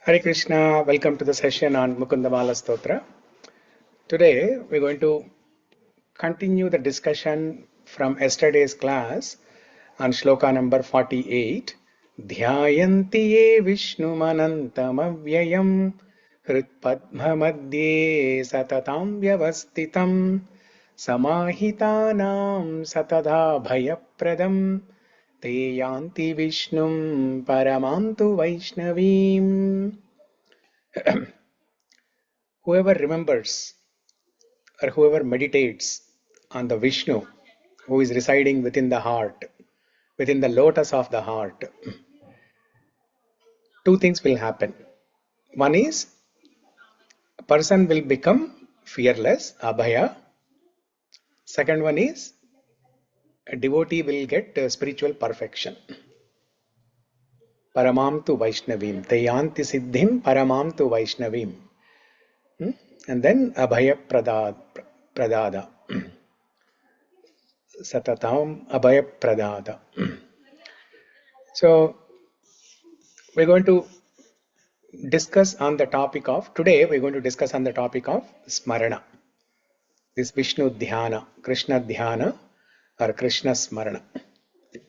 Hare Krishna, welcome to the session on Mukunda-Mālā-Stotra. Today we're going to continue the discussion from yesterday's class on Sloka number 48. Dhyayanti ye Vishnumanantam avyayam Hritpadma madhye satatam vyavastitam Samahitanam satada bhayapradam Te yanti Vishnum paramantu Vaishnavim. Whoever remembers or whoever meditates on the Vishnu who is residing within the heart, within the lotus of the heart, two things will happen. One is a person will become fearless, abhaya. Second one is a devotee will get spiritual perfection. Paramam tu Vaishnavim. Tayanti siddhim paramam tu Vaishnavim. And then abhaya pradada. Satatam abhaya pradada. So we're going to discuss on the topic of, today we're going to discuss on the topic of Smarana. This Vishnu Dhyana, Krishna Dhyana or Krishna Smarana.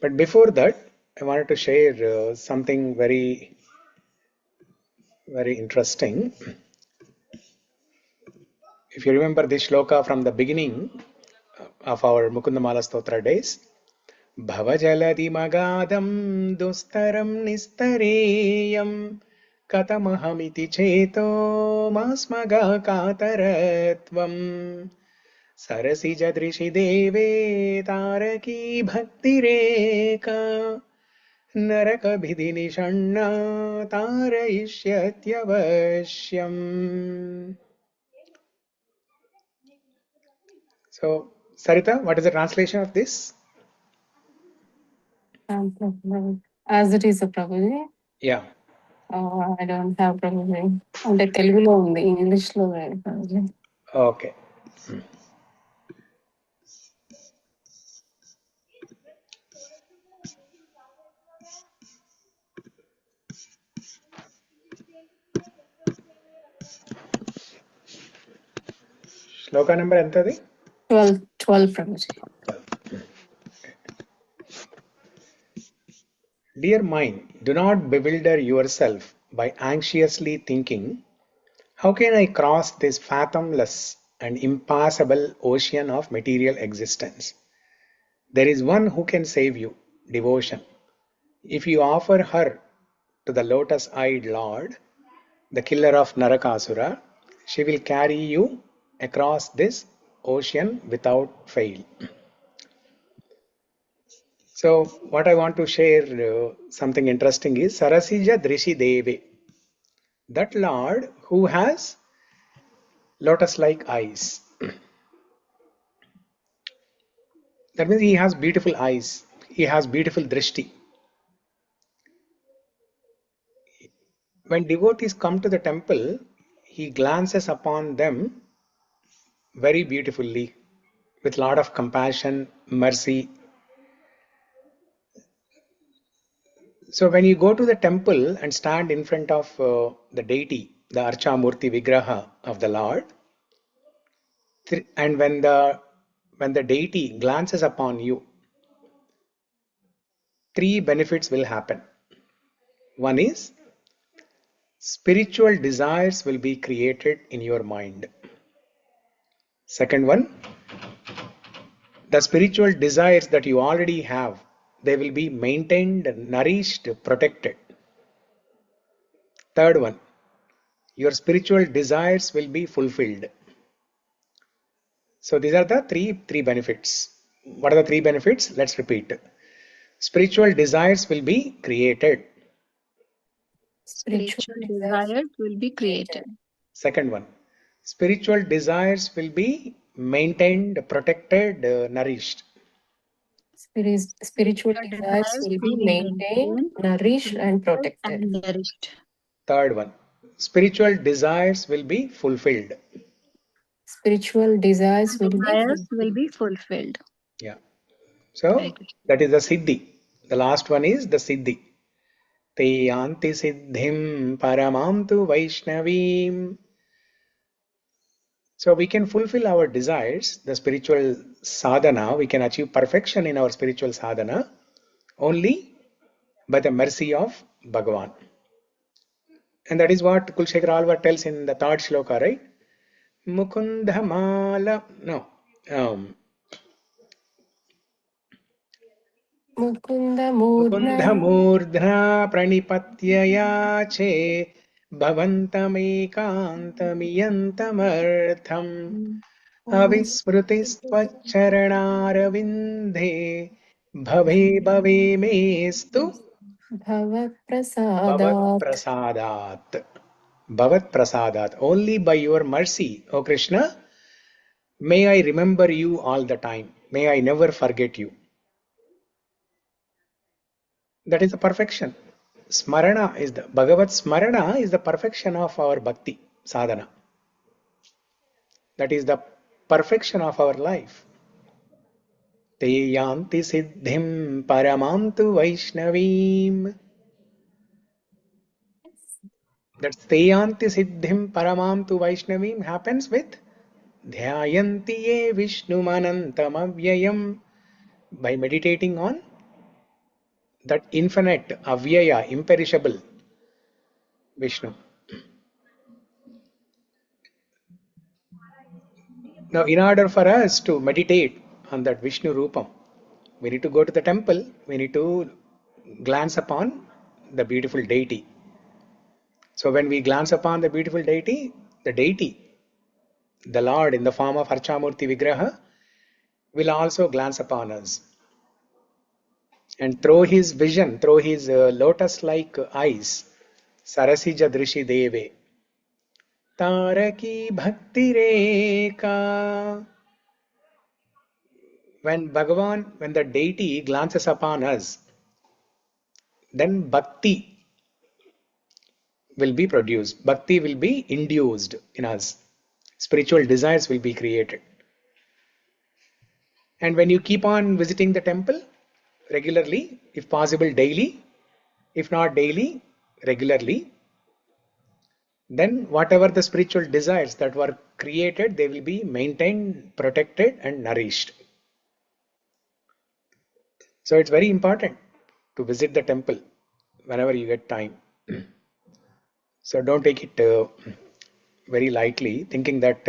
But before that, I wanted to share something very interesting. If you remember this shloka from the beginning of our Mukunda-Mālā-Stotra days, Bhavajaladi magadam dustaram nistareyam Katamahamiti cheto masmaga kataratvam Sarasija drishi deve taraki bhakti reka Naraka bhidini shanna tarayishyatyavashyam. So, Sarita, what is the translation of this? As it is, Prabhuji. Yeah. I don't have Prabhuji. అంటే తెలుగులో ఉంది, English లో లేదు Prabhuji. Okay. Shloka number entadi? 12 Prabhuji. Dear mind, do not bewilder yourself by anxiously thinking, how can I cross this fathomless and impassable ocean of material existence? There is one who can save you, devotion. If you offer her to the lotus-eyed Lord, the killer of Narakasura, she will carry you across this ocean without fail. So what I want to share something interesting is Sarasija Drishi Deve. That Lord who has lotus-like eyes. That means he has beautiful eyes. He has beautiful drishti. When devotees come to the temple, he glances upon them very beautifully with lot of compassion, mercy. So when you go to the temple and stand in front of the deity, the Archa Murti Vigraha of the Lord, and when the deity glances upon you, three benefits will happen. One is spiritual desires will be created in your mind. Second one, the spiritual desires that you already have, they will be maintained, nourished, protected. Third one, your spiritual desires will be fulfilled. So these are the three benefits. What are the three benefits? Let's repeat. Spiritual desires will be created. Spiritual desires will be created. Second one, spiritual desires will be maintained, protected, nourished. Spiritual desires will be maintained, nourished, and protected. Third one, spiritual desires will be fulfilled. Spiritual desires will be fulfilled. Yeah. So that is the siddhi. The last one is the siddhi. te yanti siddhim paramam tu Vaishnavim. So we can fulfill our desires, the spiritual sadhana, we can achieve perfection in our spiritual sadhana only by the mercy of Bhagavan. And that is what Kulshekhara Alvar tells in the third shloka, right? Mukunda-Mālā, no, um, Mukunda Murna Mukunda-Mūrdhna Pranipatya Bhavantam-ekantam-iyantam-artham Avismrutistvaccharanarvindhe Bhave Bhave Mestu Bhava Bhavat Prasadat. Prasadat. Bhavat Prasadat. Only by your mercy, O Krishna, may I remember you all the time. May I never forget you. That is the perfection. Smarana is the Bhagavat Smarana is the perfection of our bhakti sadhana. That is the perfection of our life. Te yanti siddhim paramam tu Vaishnavim. That te yanti siddhim paramam tu Vaishnavim happens with dhyayanti ye Vishnumanantam avyayam, by meditating on that infinite, avyaya, imperishable Vishnu. Now, in order for us to meditate on that Vishnu Rupam, we need to go to the temple, we need to glance upon the beautiful deity. So, when we glance upon the beautiful deity, the Lord in the form of Archamurti Vigraha, will also glance upon us. And through his vision, through his lotus like eyes, Sarasija Drishi Deve, Taraki Bhakti Reka. When Bhagavan, when the deity glances upon us, then bhakti will be produced. Bhakti will be induced in us. Spiritual desires will be created. And when you keep on visiting the temple regularly, if possible daily, if not daily, regularly, then whatever the spiritual desires that were created, they will be maintained, protected, and nourished. So it's very important to visit the temple whenever you get time. So don't take it very lightly, thinking that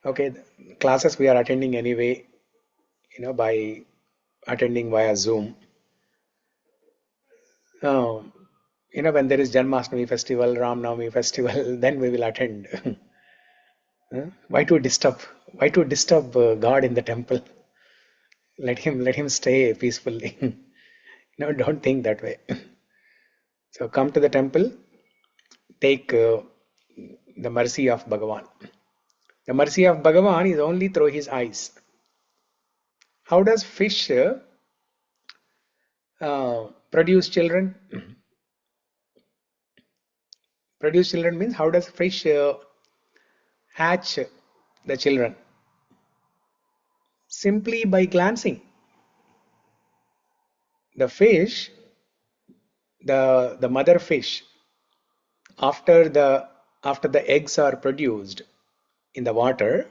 okay, classes we are attending anyway, by attending via Zoom. When there is Janmashtami festival, Ram Navami festival, then we will attend. Why to disturb? Why to disturb God in the temple? Let him stay peacefully. Don't think that way. So come to the temple, take the mercy of Bhagavan. The mercy of Bhagavan is only through his eyes. How does fish produce children? Produce children means how does fish hatch the children? Simply by glancing. The fish, the mother fish, after the eggs are produced in the water,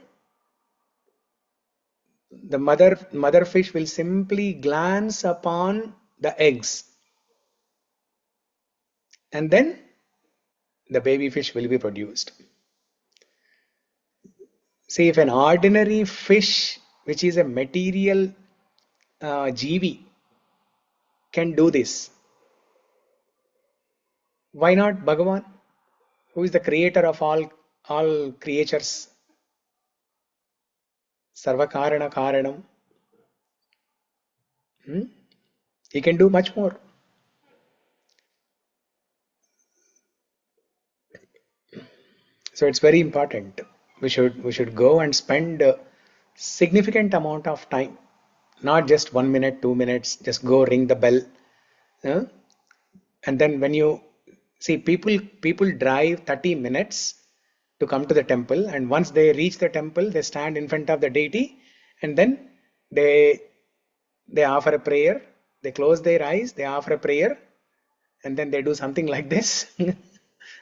the mother fish will simply glance upon the eggs, and then the baby fish will be produced. See, if an ordinary fish, which is a material jeevi, can do this, why not Bhagavan, who is the creator of all creatures, Sarvakarana Karanam? He can do much more. So it's very important. We should go and spend a significant amount of time, not just 1 minute, 2 minutes. Just go ring the bell, and then when you see people drive 30 minutes to come to the temple, and once they reach the temple, they stand in front of the deity, and then they offer a prayer. They close their eyes, they offer a prayer, and then they do something like this,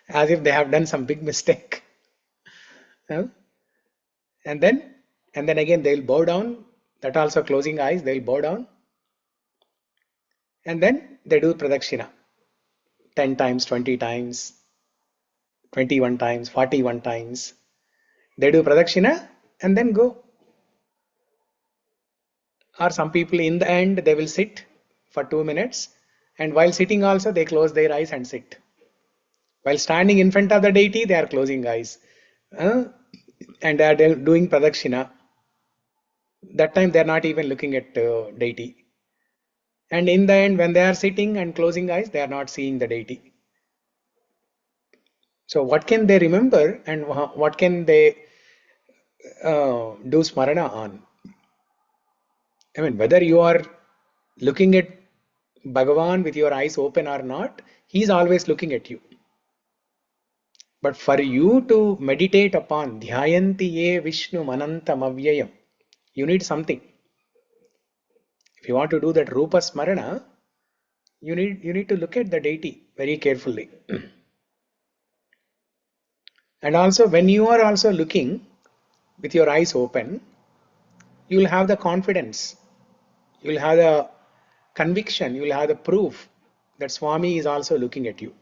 as if they have done some big mistake. Huh? And then again they'll bow down. That also closing eyes, they'll bow down. And then they do pradakshina 10 times, 20 times, 21 times, 41 times. They do pradakshina and then go. Or some people in the end they will sit for 2 minutes, and while sitting also they close their eyes and sit. While standing in front of the deity, they are closing eyes. And they are doing pradakshina. That time they are not even looking at deity. And in the end, when they are sitting and closing eyes, they are not seeing the deity. So what can they remember, and what can they do smarana on? I mean, whether you are looking at Bhagavan with your eyes open or not, he is always looking at you. But for you to meditate upon Dhyayanti ye Vishnu Manantam Avyayam, you need something. If you want to do that Rupa Smarana, you need to look at the deity very carefully. And also when you are also looking with your eyes open, you will have the confidence, you will have the conviction, you will have the proof that Swami is also looking at you.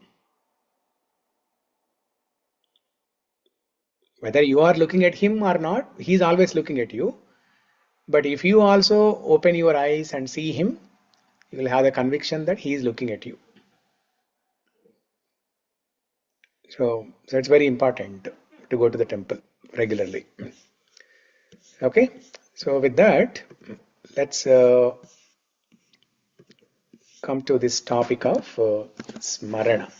Whether you are looking at him or not, he is always looking at you. But if you also open your eyes and see him, you will have the conviction that he is looking at you. So it's very important to go to the temple regularly. Okay, so with that, let's come to this topic of Smarana.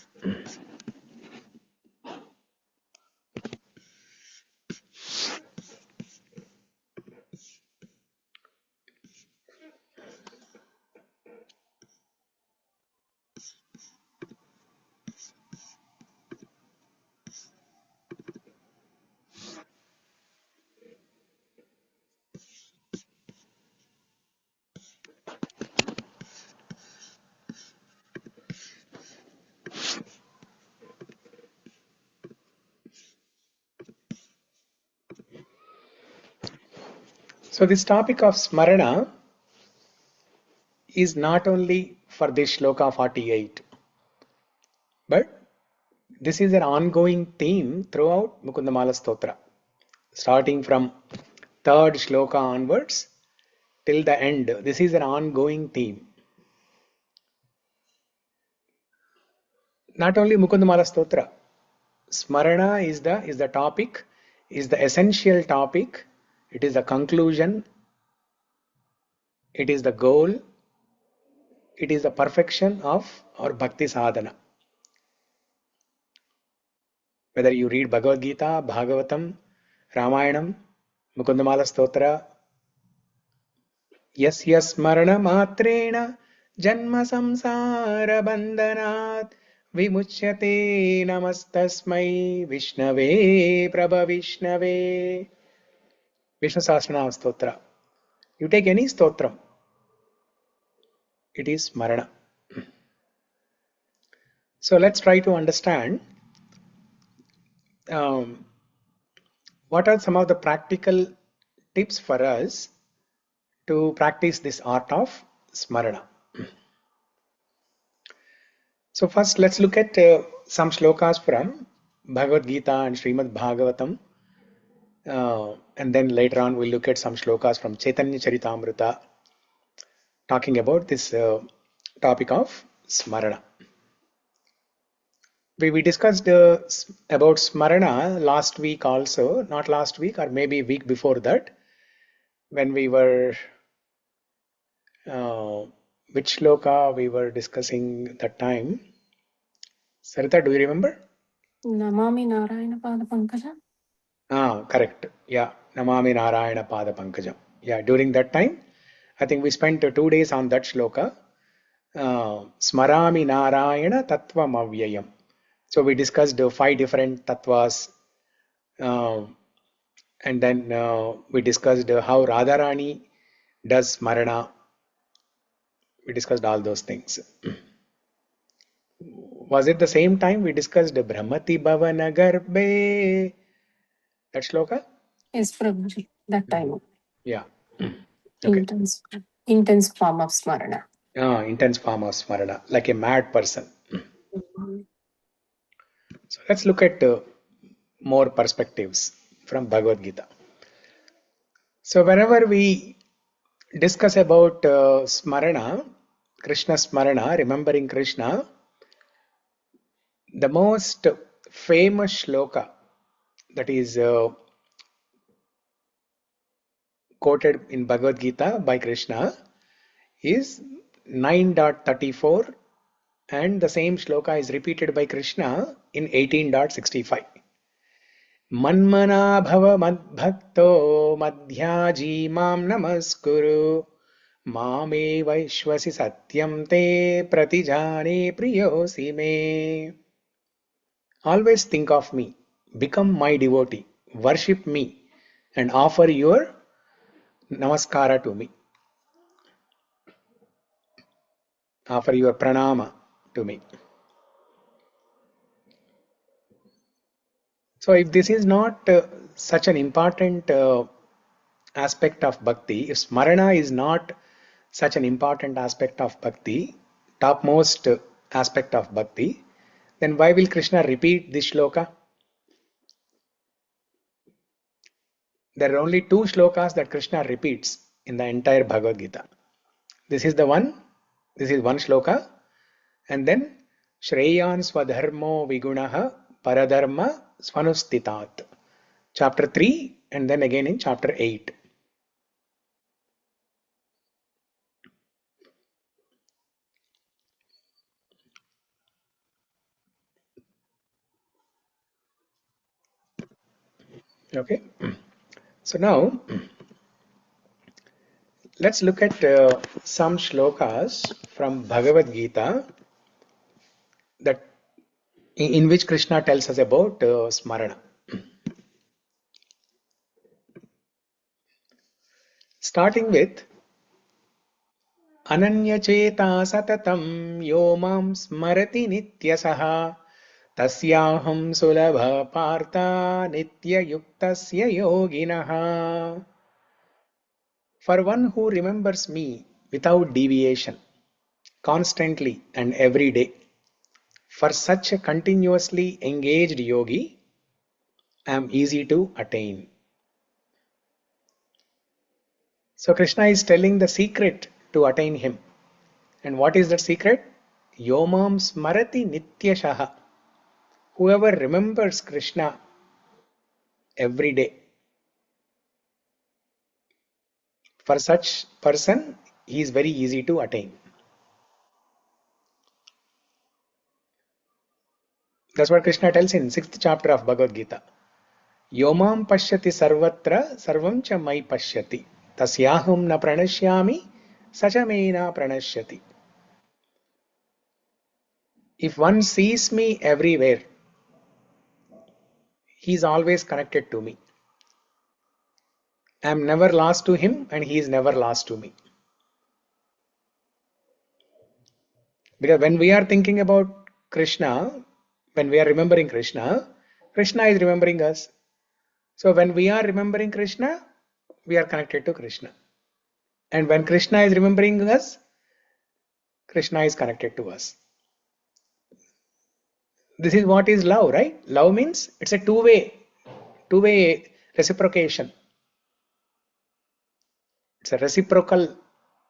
So this topic of Smarana is not only for this Shloka 48, but this is an ongoing theme throughout Mukunda-Mālā-Stotra, starting from third Shloka onwards till the end. This is an ongoing theme. Not only Mukunda-Mālā-Stotra, Smarana is the topic, is the essential topic, it is the conclusion, it is the goal, it is the perfection of our Bhakti sadhana. Whether you read Bhagavad Gita, Bhagavatam, Ramayanam, Mukunda-Mālā-Stotra, Yasya Smarana Matrena Janma Samsara Bandhanat Vimuchyate Namastasmai Vishnave Prabha Vishnave. Vishnu Sahasranama Stotra. You take any stotram, it is Smarana. So let's try to understand what are some of the practical tips for us to practice this art of Smarana. So first let's look at some shlokas from Bhagavad Gita and Srimad Bhagavatam, and then later on we'll look at some shlokas from Chaitanya Charitamrita talking about this topic of Smarana. We discussed about Smarana last week also, not last week or maybe week before that, when we were, which shloka we were discussing that time. Sarita, do you remember? Namami Narayana Pada Pankajam. Correct. Yeah, Namami Narayana Pada Pankajam. Yeah, during that time, I think we spent 2 days on that shloka. Smarami Narayana Tattvam Avyayam. So we discussed 5 different tattvas, and then we discussed how Radharani does Smarana. We discussed all those things. Was it the same time we discussed Brahmati Bhavana Garbhe? That shloka? Yes, Prabhuji. That time. Yeah. Okay. Intense form of Smarana. Intense form of Smarana, like a mad person. Mhm. So let's look at more perspectives from Bhagavad Gita. So whenever we discuss about Smarana, Krishna Smarana, remembering Krishna, the most famous shloka that is quoted in Bhagavad Gita by Krishna is 9.34, and the same shloka is repeated by Krishna in 18.65. Manmana bhava madbhakto madhyaji mam namaskuru mame vaishvasi satyam te pratijane priyosi me. Always think of me, become my devotee, worship me, and offer your namaskara to me, offer your pranama to me. So, if this is not such an important aspect of bhakti, if smarana is not such an important aspect of bhakti, topmost aspect of bhakti, then why will Krishna repeat this shloka? There are only two shlokas that Krishna repeats in the entire Bhagavad Gita. This is the one, this is one shloka, and then Shreyan Swadharmo Vigunaha Paradharma Swanustitat. Chapter 3, and then again in chapter 8. Okay, so now let's look at some shlokas from Bhagavad Gita that in which Krishna tells us about smarana. Starting with Ananyacheta satatam yo mam smarati nityasah tasyaham sulabha partha nitya yuktasya yoginah. For one who remembers me without deviation, constantly and every day, for such a continuously engaged yogi, I am easy to attain. So Krishna is telling the secret to attain him. And what is that secret? Yomam smarati nityashaha. Whoever remembers Krishna every day, for such person, he is very easy to attain. That's what Krishna tells in 6th chapter of Bhagavad Gita. Yomam pashyati sarvatra sarvam cha mai pashyati. Tasyaham na pranashyami sachamena pranashyati. If one sees me everywhere, he is always connected to me. I am never lost to him and he is never lost to me. Because when we are thinking about Krishna, when we are remembering Krishna, Krishna is remembering us. So when we are remembering Krishna, we are connected to Krishna. And when Krishna is remembering us, Krishna is connected to us. This is what is love, right? Love means it's a two-way reciprocation. It's a reciprocal,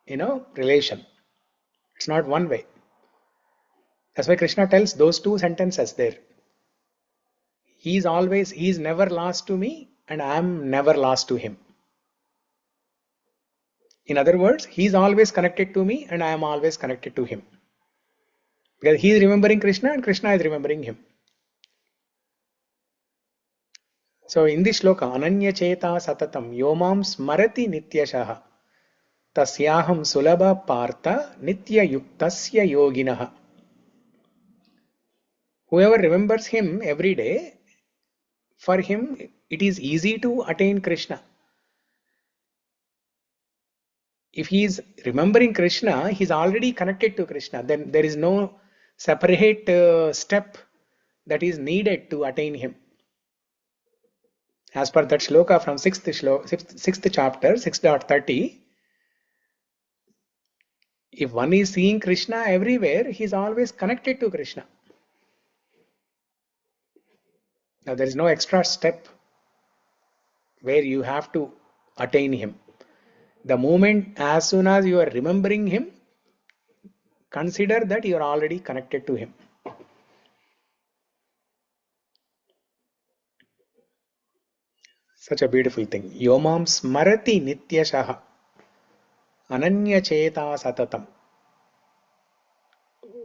relation. It's not one way. That's why Krishna tells those two sentences there. He is never lost to me and I am never lost to him. In other words, he is always connected to me and I am always connected to him. Because he is remembering Krishna and Krishna is remembering him. So in this shloka, Ananya Cheta Satatam Yomam Smarati Nityashaha Tasyaham Sulabha Partha Nitya Yuktasya Yoginaha. Whoever remembers him every day, for him it is easy to attain Krishna. If he is remembering Krishna, he is already connected to Krishna. Then there is no separate step that is needed to attain him. As per that shloka from 6th chapter, 6.30, if one is seeing Krishna everywhere, he is always connected to Krishna. Now there is no extra step where you have to attain him. The moment, as soon as you are remembering him, consider that you are already connected to him. Such a beautiful thing. Yomam smarati nityashaha ananya cheta satatam.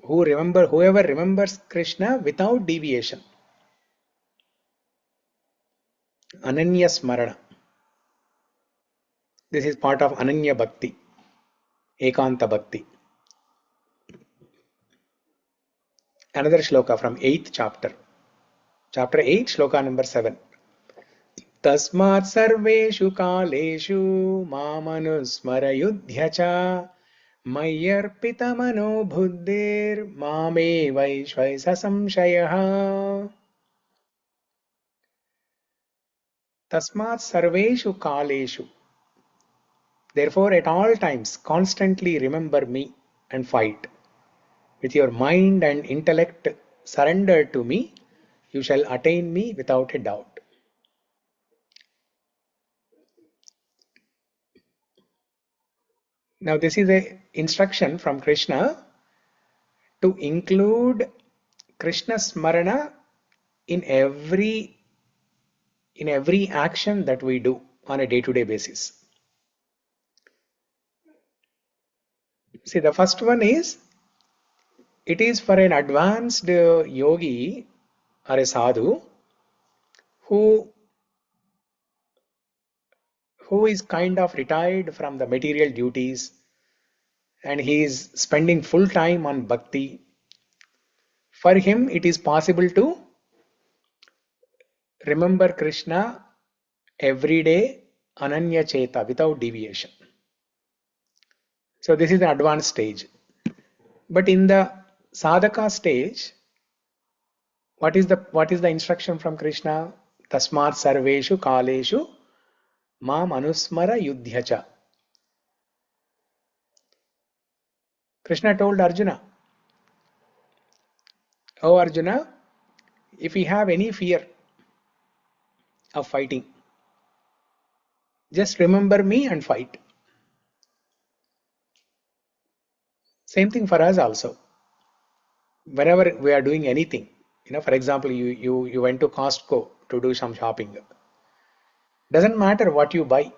Whoever remembers Krishna without deviation. Ananya Smarana. This is part of Ananya Bhakti, Ekanta Bhakti. Another shloka from 8th chapter. Chapter 8, shloka number 7. Tasmat sarveshu kaleshu mamanusmarayudhya cha mayyarpita mano buddhir mame vaishvaisa samshayaha. Tasmat sarveshu kaleshu. Therefore, at all times, constantly remember me and fight. With your mind and intellect surrendered to me, you shall attain me without a doubt. Now, this is an instruction from Krishna to include Krishna Smarana in every action that we do on a day-to-day basis. See, the first one is, it is for an advanced yogi or a sadhu who is kind of retired from the material duties and he is spending full time on bhakti. For him, it is possible to remember Krishna every day, ananya cheta, without deviation. So this is an advanced stage. But in the sadhaka stage, what is the instruction from Krishna? Tasmat sarveshu kaleshu mam anusmara yudhyacha. Krishna told Arjuna, "Oh Arjuna, if you have any fear of fighting, just remember me and fight." Same thing for us also. Whenever we are doing anything, for example, you went to Costco to do some shopping. Doesn't matter what you buy.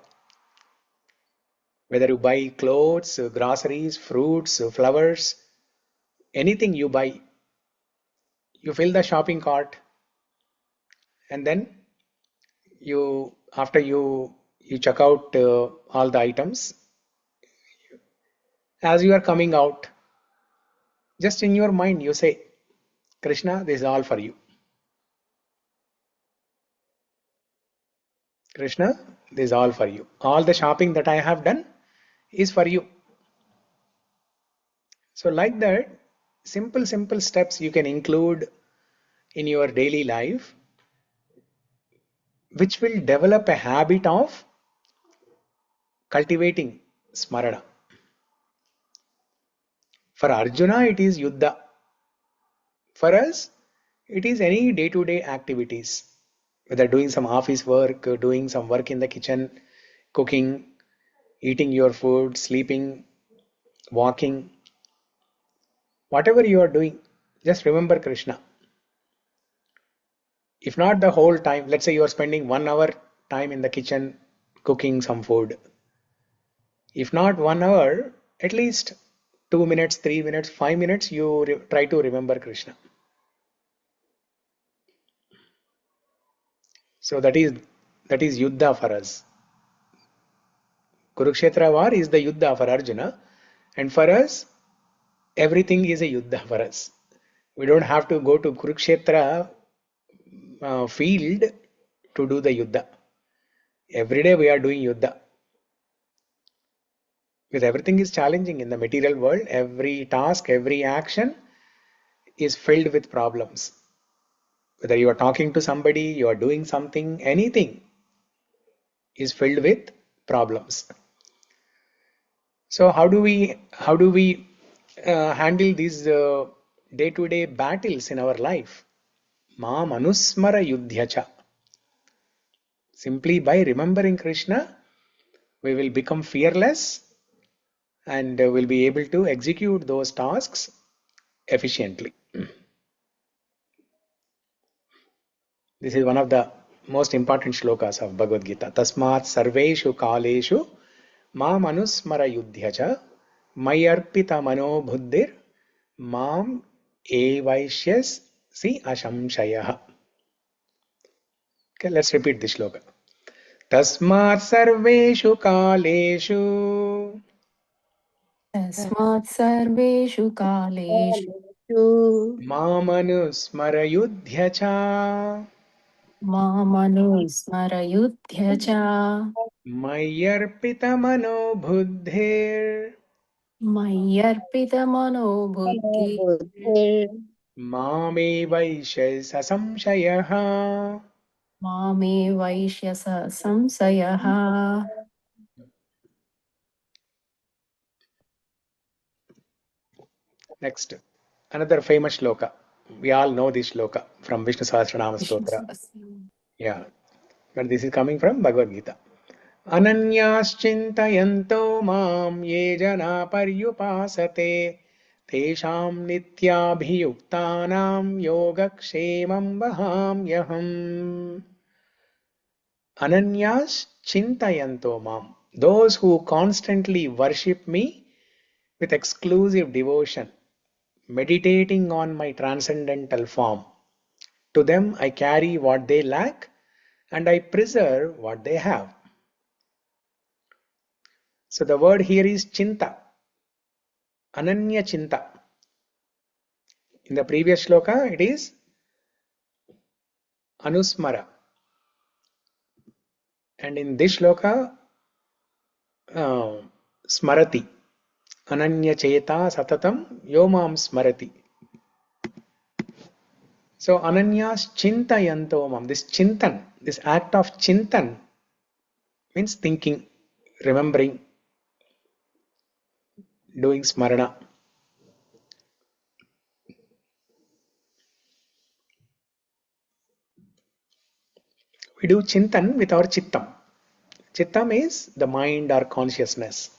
Whether you buy clothes, groceries, fruits, flowers, anything you buy, you fill the shopping cart, and then after you check out all the items, as you are coming out, just in your mind you say, Krishna, this is all for you. Krishna, this is all for you. All the shopping that I have done is for you. So like that, simple steps you can include in your daily life, which will develop a habit of cultivating smarana. For Arjuna, it is yuddha. For us, it is any day-to-day activities, whether doing some office work, doing some work in the kitchen, cooking, eating your food, sleeping, walking, whatever you are doing, just remember Krishna. If not the whole time, let's say you are spending 1 hour time in the kitchen cooking some food. If not 1 hour, at least 2 minutes, 3 minutes, 5 minutes, you try to remember Krishna. So that is yuddha for us. Kurukshetra war is the yuddha for Arjuna, and for us, everything is a yuddha for us. We don't have to go to Kurukshetra field to do the yuddha. Every day we are doing yuddha. Because everything is challenging in the material world. Every task, every action is filled with problems. Whether you are talking to somebody, you are doing something, anything is filled with problems. So how do we handle these day-to-day battles in our life? Mam anusmara yudhyacha. Simply by remembering Krishna, we will become fearless and will be able to execute those tasks efficiently. This is one of the most important shlokas of Bhagavad Gita. Tasmat sarveshu kaleshu mam anusmara yudhyacha mayarpita mano buddhir mam evaishyas si ashamshayah. Okay, let's repeat this shloka. Tasmat sarveshu kaleshu तस्मात् सर्वेषु कालेषु मामनुस्मर युध्य च मामनुस्मरयुध्य च मय्यर्पितमनो बुद्धिर् मय्यर्पितमनो बुद्धिः मामे वैश्य संशयः. मामे वैश्यस संशयः. Next, another famous shloka. We all know this shloka from Vishnu Sahasranama-Stotra. Yeah, but this is coming from Bhagavad Gita. अनन्याश्चिन्तयन्तो मां ये जना पर्युपासते तेषां नित्याभियुक्तानां योगक्षेमं वहाम्यहम्. Ananyas mam. Those who constantly worship me with exclusive devotion, meditating on my transcendental form. To them I carry what they lack and I preserve what they have. So the word here is chinta, ananya chinta. In the previous shloka it is anusmara. And in this shloka, smarati. Ananya cheta satatam yomam smarati. So ananyas chintayanto mam. This chintan, this act of chintan means thinking, remembering, doing smarana. We do chintan with our chittam. Chittam is the mind or consciousness.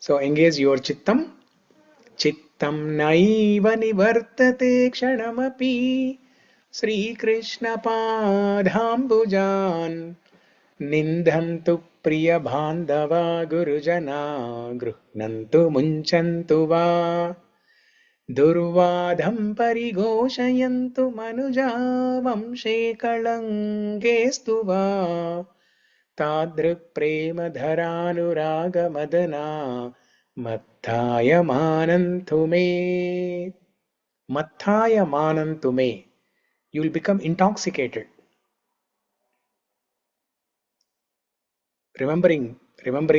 So engage your chittam. Chittam naiva nivartate kshanamapi Sri Krishna padhambujan Nindhantu priya bandhava gurujana Gruhnantu munchantu va Durvadham parigoshayantu manuja vamshe kalangestu va Tadrik prema dharanuraga madana Matthaya manantu me. Matthaya manantu me. You will become intoxicated. Remembering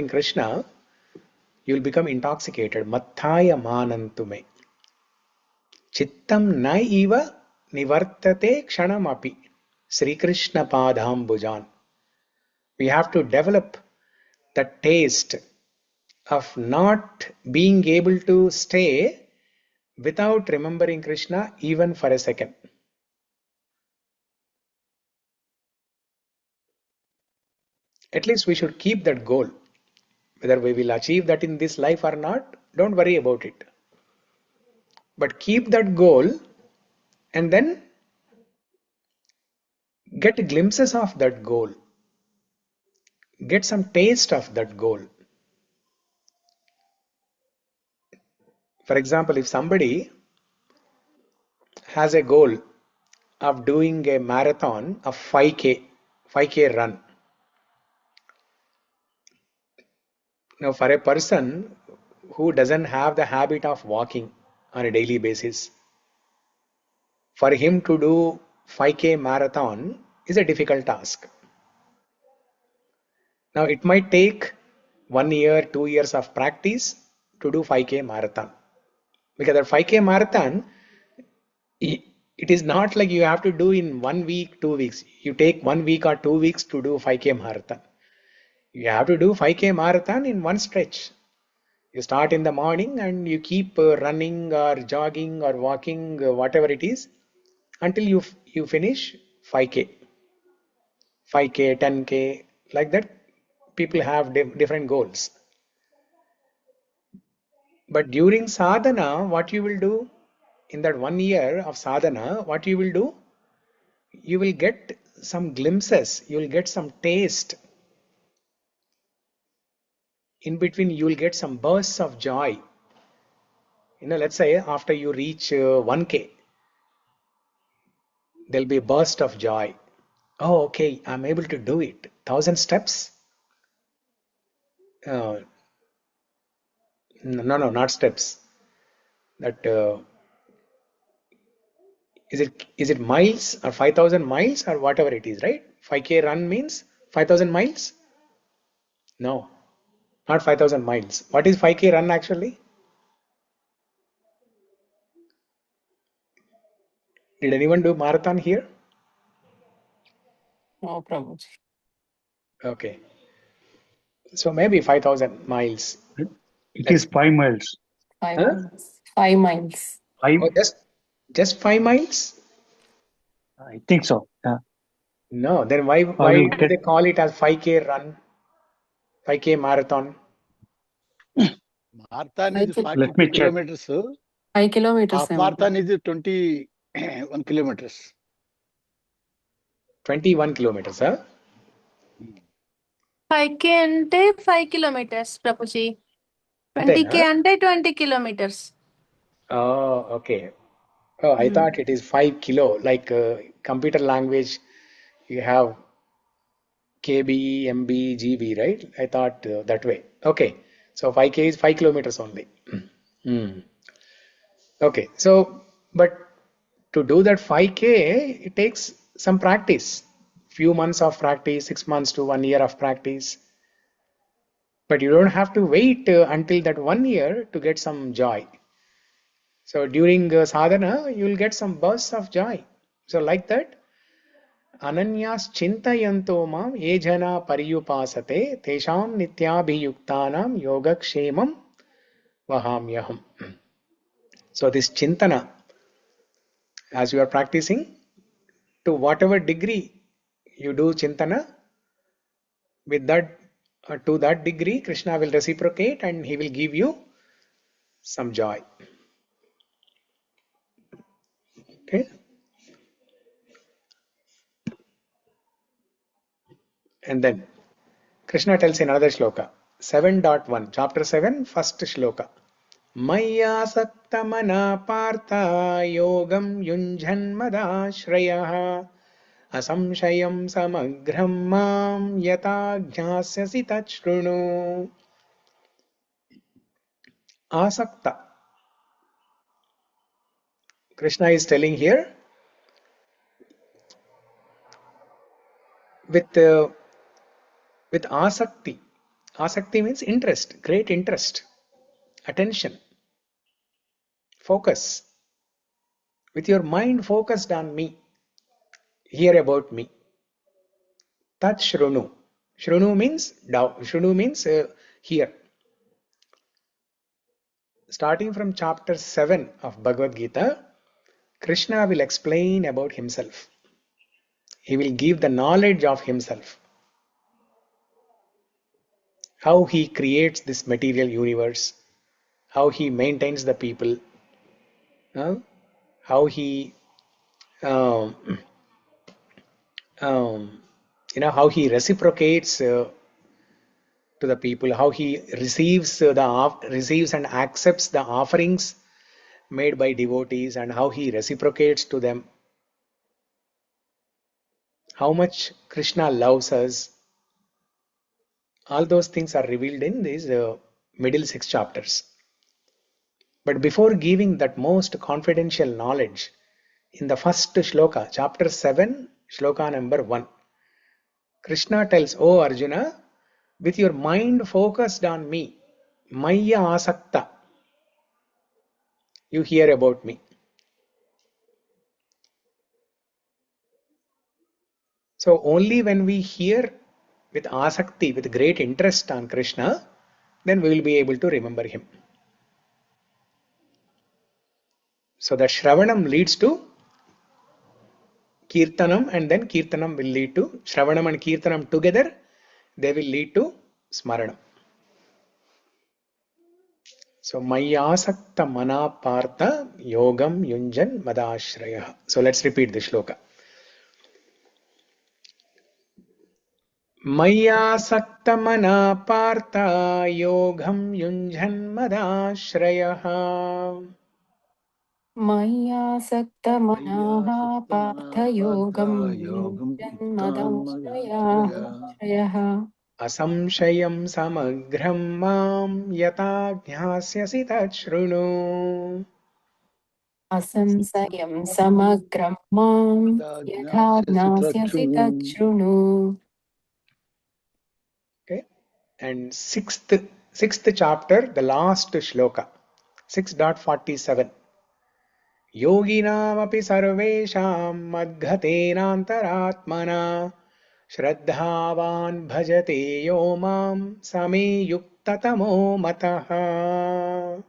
Krishna, you will become intoxicated. Matthaya manantu me. Chittam naiva nivartate kshanamapi. Sri Krishna padhambujan. We have to develop the taste of not being able to stay without remembering Krishna even for a second. At least we should keep that goal. Whether we will achieve that in this life or not, don't worry about it. But keep that goal and then get glimpses of that goal. Get some taste of that goal. For example, if somebody has a goal of doing a marathon of 5K run. Now, for a person who doesn't have the habit of walking on a daily basis, for him to do 5K marathon is a difficult task. Now, it might take 1 year, 2 years of practice to do 5K marathon. Because that 5K marathon It is not like you have to do in 1 week, 2 weeks. You take 1 week or 2 weeks to do 5K marathon. You have to do 5K marathon in one stretch. You start in the morning and you keep running or jogging or walking, whatever it is, until you finish 5K, 5K, 10K, like that. People have different goals. But during sadhana, what you will do in that 1 year of sadhana, what you will do, you will get some glimpses, you will get some taste. In between, you will get some bursts of joy. Let's say after you reach 1K, there'll be a burst of joy. Oh, okay, I'm able to do it. 1,000 steps? Uh, no, not steps. That is it miles or 5,000 miles or whatever it is, right? 5K run means 5,000 miles? No, not 5,000 miles. What is 5K run actually? Did anyone do marathon here? No, Prabhuji. Okay, so maybe 5,000 miles. It Let's. is 5 miles. 5 Huh? miles. 5 miles. 5, Oh, just 5 miles? I think so. No, then why Or why you do get they call it as 5K run, 5K marathon? Marathon I is think 40 let me check. kilometers. 5 kilometers. Half marathon is 21 kilometers. 21 kilometers, huh? 5K అంటే 5 kilometers, Prabhuji. Antena? 20K అంటే 20 kilometers. Oh, okay. Oh, I thought it is 5 kilo, like computer language, you have KB, MB, GB, right? I thought that way. Okay, so 5K is 5 kilometers only. Hmm. Okay, so, but to do that 5K, it takes some practice. Few months of practice, 6 months to 1 year of practice. But you don't have to wait until that 1 year to get some joy. So during sadhana, you will get some bursts of joy. So like that, ananyas chintayanto mam ye jana pariyupasate tesham nityabhiyuktanam yogakshemam vahamyaham. So this chintana, as you are practicing, to whatever degree you do chintana, with that to that degree, Krishna will reciprocate and he will give you some joy. Okay. And then Krishna tells in another shloka, 7.1, chapter 7, first shloka. Maya saktamana partha yogam yunjanmadashrayah asamshayam samagram mam yata jnasyasi tachrunu. Asakta. Krishna is telling here with asakti. Asakti means interest, great interest, attention, focus. With your mind focused on me, hear about me. Tat shrunu. Shrunu means Shrunu means hear. Starting from chapter 7 of Bhagavad Gita, Krishna will explain about himself. He will give the knowledge of himself. How he creates this material universe, how he maintains the people, how he um, um, how he reciprocates to the people, how he receives and accepts the offerings made by devotees, and how he reciprocates to them, how much Krishna loves us. All those things are revealed in these middle 6 chapters. But before giving that most confidential knowledge, in the first shloka, chapter 7, shloka number 1, Krishna tells, "O Arjuna, with your mind focused on me, Maya Asakta, you hear about me." So only when we hear with asakti, with great interest on Krishna, then we will be able to remember him. So the Shravanam leads to Kirtanam, and then Kirtanam will lead to Shravanam and Kirtanam together, they will lead to Smaranam. So Mayasakta Mana Partha Yogam Yunjan Madashraya. So let's repeat the shloka. Mayasakta Mana Partha Yogam Yunjan Madashraya. मय्यासक्तमनाः पार्थयोगं योगं जन्मदाश्रयः Asamshayam samagram mam yata jnasyasi tachrunu. असंशयं समग्रं मां यथा ज्ञास्यसि तच्छृणु. Okay. And sixth chapter, the last shloka, 6.47. Yoginamapi sarvesham madghatenantaratmana shraddhavan bhajate yo mam same yuktatamo mataha.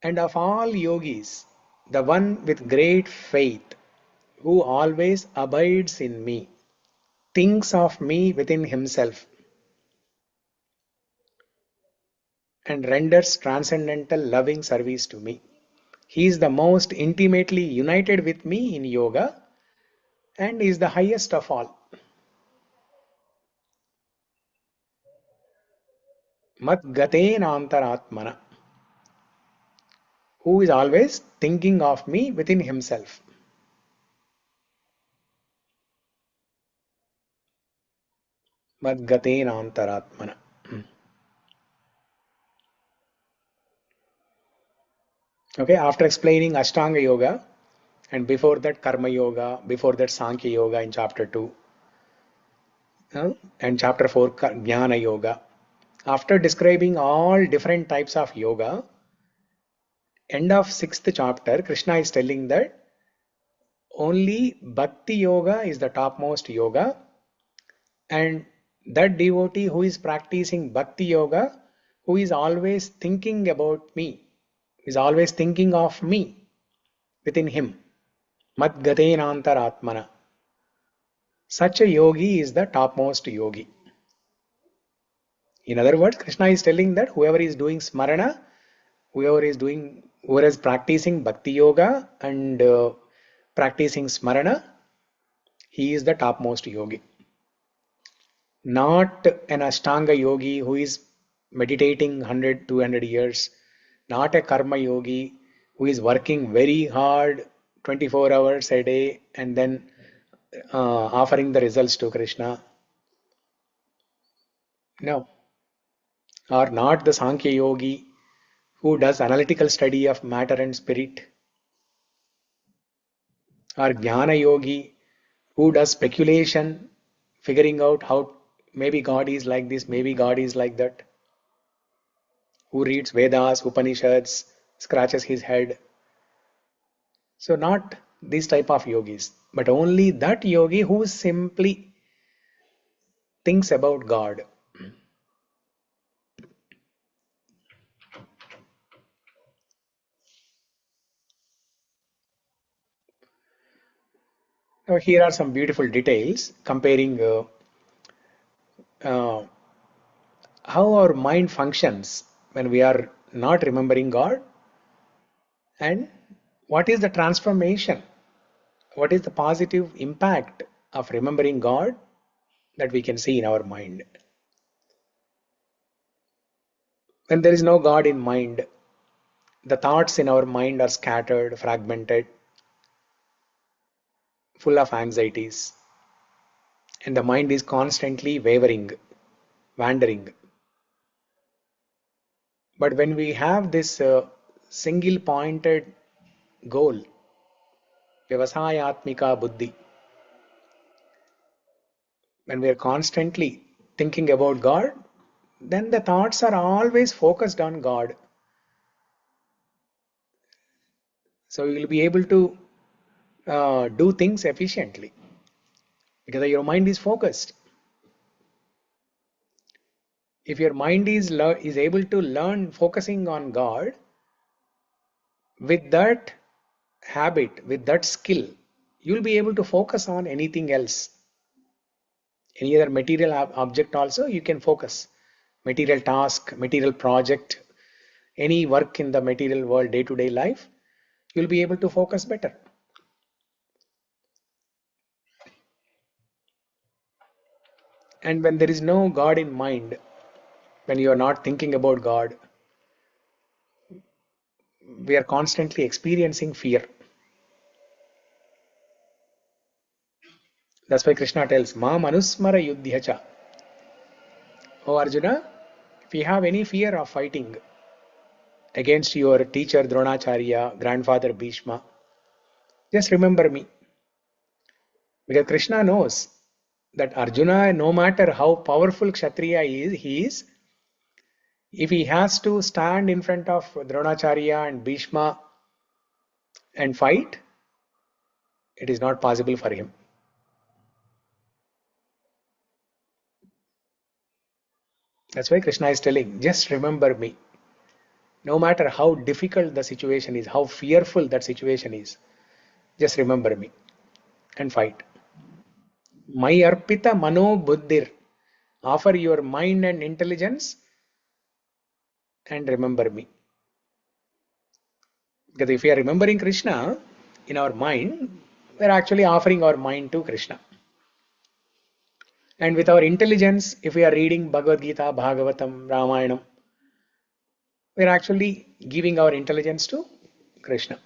And of all yogis, the one with great faith, who always abides in me, thinks of me within himself, and renders transcendental loving service to me. He is the most intimately united with me in yoga and is the highest of all. Madgatena antaratmana, who is always thinking of me within himself. Madgatena antaratmana. Okay, after explaining Ashtanga Yoga, and before that Karma Yoga, before that Sankhya Yoga in chapter 2, and chapter 4 Jnana Yoga. After describing all different types of yoga, end of 6th chapter, Krishna is telling that only Bhakti Yoga is the topmost yoga, and that devotee who is practicing Bhakti Yoga, who is always thinking about me, is always thinking of me within him. Madgatenantaratmana. Such a yogi is the topmost yogi. In other words, Krishna is telling that whoever is doing smarana, whoever is practicing bhakti yoga and practicing smarana, he is the topmost yogi. Not an Ashtanga yogi who is meditating 100, 200 years, not a karma yogi who is working very hard 24 hours a day and then offering the results to Krishna. No. Or not the Sankhya yogi who does analytical study of matter and spirit, or Jnana yogi who does speculation, figuring out how maybe God is like this, maybe God is like that, who reads Vedas, Upanishads, scratches his head. So not these type of yogis, but only that yogi who simply thinks about God. Now here are some beautiful details comparing uh, how our mind functions when we are not remembering God, and what is the transformation, what is the positive impact of remembering God that we can see in our mind. When there is no God in mind, the thoughts in our mind are scattered, fragmented, full of anxieties, and the mind is constantly wavering, wandering. But when we have this single pointed goal, Vyavasayatmika Buddhi, when we are constantly thinking about God, then the thoughts are always focused on God. So you will be able to do things efficiently. because your mind is focused. If your mind is able to learn focusing on God, with that habit, with that skill, you'll be able to focus on anything else. Any other material object also you can focus. Material task, material project, any work in the material world, day-to-day life, you'll be able to focus better. And when there is no God in mind, when you are not thinking about God, we are constantly experiencing fear. That's why Krishna tells, Ma manusmara yudhyacha. Oh Arjuna, if you have any fear of fighting against your teacher Dronacharya, grandfather Bhishma, just remember me. Because Krishna knows that Arjuna, no matter how powerful Kshatriya he is, if he has to stand in front of Dronacharya and Bhishma and fight, it is not possible for him. That's why Krishna is telling, just remember me. No matter how difficult the situation is, how fearful that situation is, just remember me and fight. My arpita mano buddhir. Offer your mind and intelligence and remember me. Because if we are remembering Krishna in our mind, we are actually offering our mind to Krishna. And with our intelligence, if we are reading Bhagavad Gita, Bhagavatam, Ramayanam, we are actually giving our intelligence to Krishna.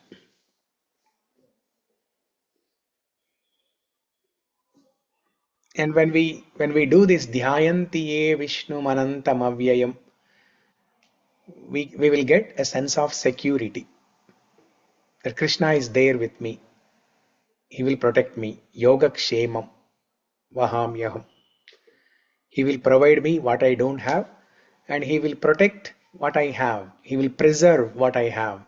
And when we do this dhyayanti ye Vishnu manantam avyayam, we will get a sense of security that Krishna is there with me. He will protect me. Yoga kshemam vahamyaham. He will provide me what I don't have, and he will protect what I have. He will preserve what I have.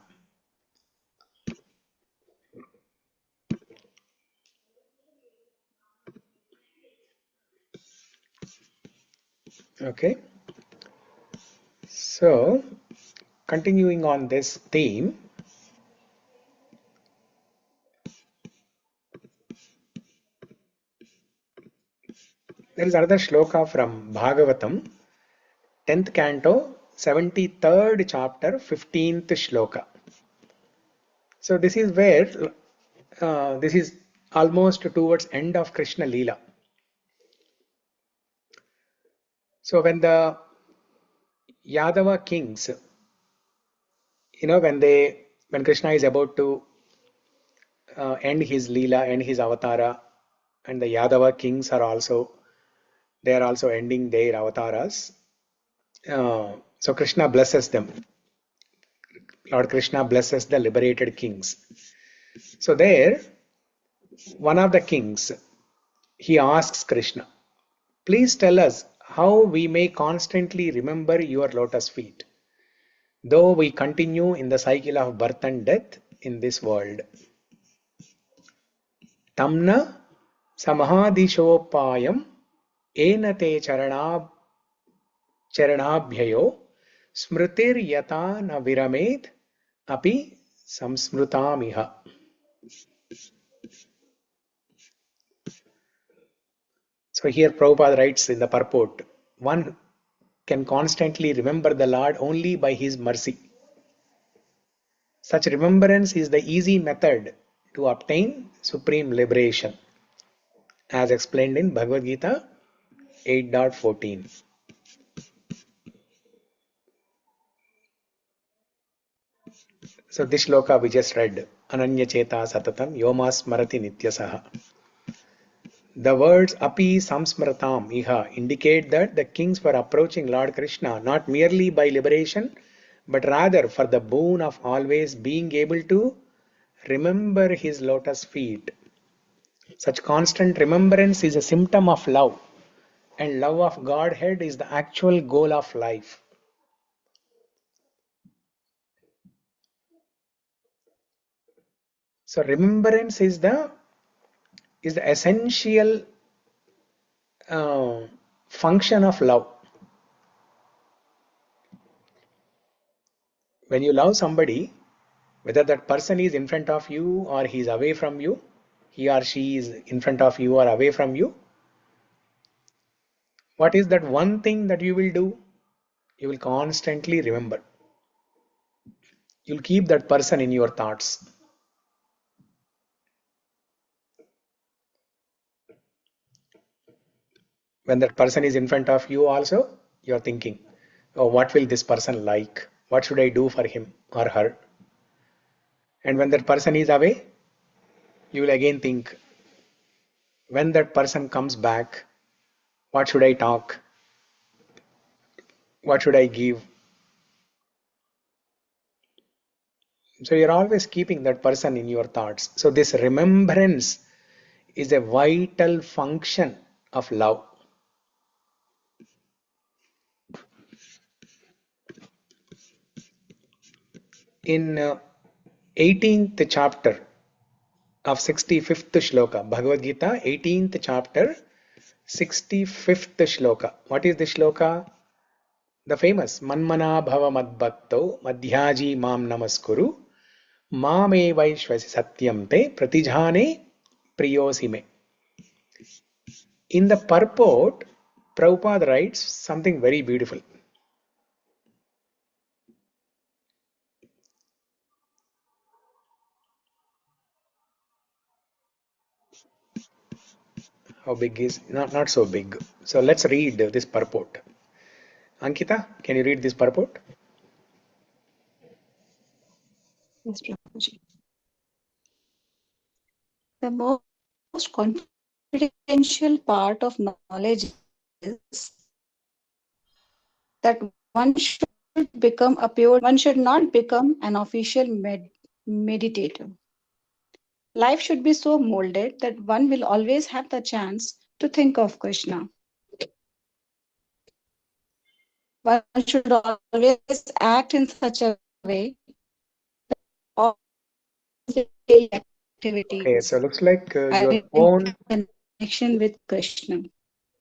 Okay. So, continuing on this theme, there is another shloka from Bhagavatam, 10th canto, 73rd chapter, 15th shloka. So this is where, this is almost towards end of Krishna Leela. So when the Yadava kings, when Krishna is about to end his Leela, end his Avatara, and the Yadava kings are also, they are also ending their Avataras. So Krishna blesses them. Lord Krishna blesses the liberated kings. So there, one of the kings, he asks Krishna, please tell us how we may constantly remember your lotus feet, though we continue in the cycle of birth and death in this world. Tamna samahadishopayam enate charanabhyayo smritir yata na viramet api samsmrutamiha. So here Prabhupada writes in the purport, one can constantly remember the Lord only by his mercy. Such remembrance is the easy method to obtain supreme liberation, as explained in Bhagavad Gita 8.14. So this shloka we just read, Ananya Cheta Satatam Yoma Smarati Nityasaha. The words Api Samsmratam Iha indicate that the kings were approaching Lord Krishna not merely by liberation, but rather for the boon of always being able to remember his lotus feet. Such constant remembrance is a symptom of love, and love of Godhead is the actual goal of life. So remembrance is the essential function of love. When you love somebody, whether that person is in front of you or he is away from you, he or she is in front of you or away from you, what is that one thing that you will do? You will constantly remember. You'll keep that person in your thoughts. When that person is in front of you also, you're thinking, oh, what will this person like? What should I do for him or her? And when that person is away, you will again think, when that person comes back, what should I talk? What should I give? So you're always keeping that person in your thoughts. So this remembrance is a vital function of love. In 18th chapter of 65th shloka, Bhagavad Gita, 18th chapter, 65th shloka. What is the shloka? The famous Manmana Bhava Madbhakto Madhyaji Mam Namaskuru Mame Vaishvasi Satyam Te Pratijhane Priyosime. In the purport, Prabhupada writes something very beautiful. How big is not so big. So let's read this purport. Ankita, can you read this purport? Yes, Prabhuji. The most confidential part of knowledge is that one should not become an official meditator. Life should be so molded that one will always have the chance to think of Krishna. One should always act in such a way that all daily activities Okay, so looks like are your in phone connection with Krishna.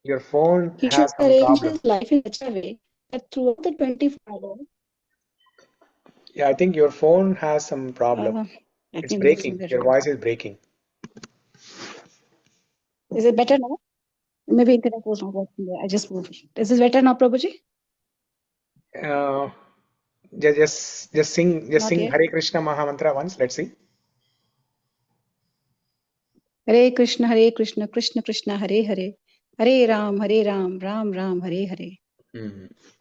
He should has some arrange problem. his life in such a way that throughout the 24 hours, Yeah, I think your phone has some problem. let It's me listen breaking. the Your voice is breaking. Is it better now? Maybe internet was not working there. I just moved. Is this better now, Prabhuji? Uh, just sing Not yet. Hare Krishna Mahamantra once. Let's see. Hare Krishna, Krishna Krishna, Hare Hare. Hare Ram, Ram Ram, Hare Hare.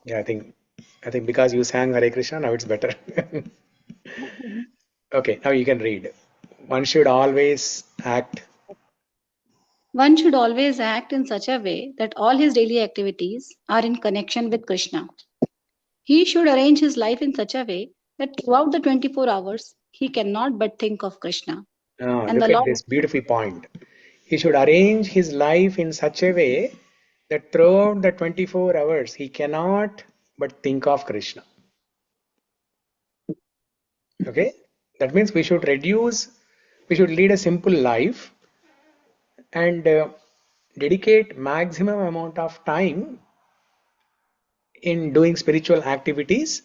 Yeah, I think because you sang Hare Krishna, now it's better. Okay, now you can read. One should always act. One should always act in such a way that all his daily activities are in connection with Krishna. He should arrange his life in such a way that throughout the 24 hours, he cannot but think of Krishna. And the Look at Lord, this beautiful point. He should arrange his life in such a way that throughout the 24 hours he cannot but think of Krishna. Okay, that means we should lead a simple life and dedicate maximum amount of time in doing spiritual activities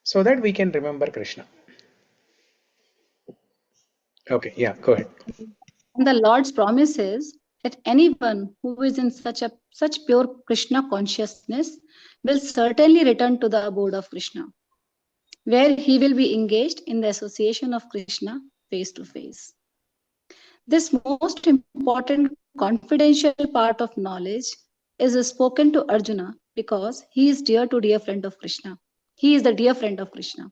so that we can remember Krishna. Okay, yeah, go ahead. and the Lord's promise is that anyone who is in such pure Krishna consciousness will certainly return to the abode of Krishna, where he will be engaged in the association of Krishna face to face. This most important confidential part of knowledge is spoken to Arjuna because he is dear friend of Krishna. He is the dear friend of Krishna.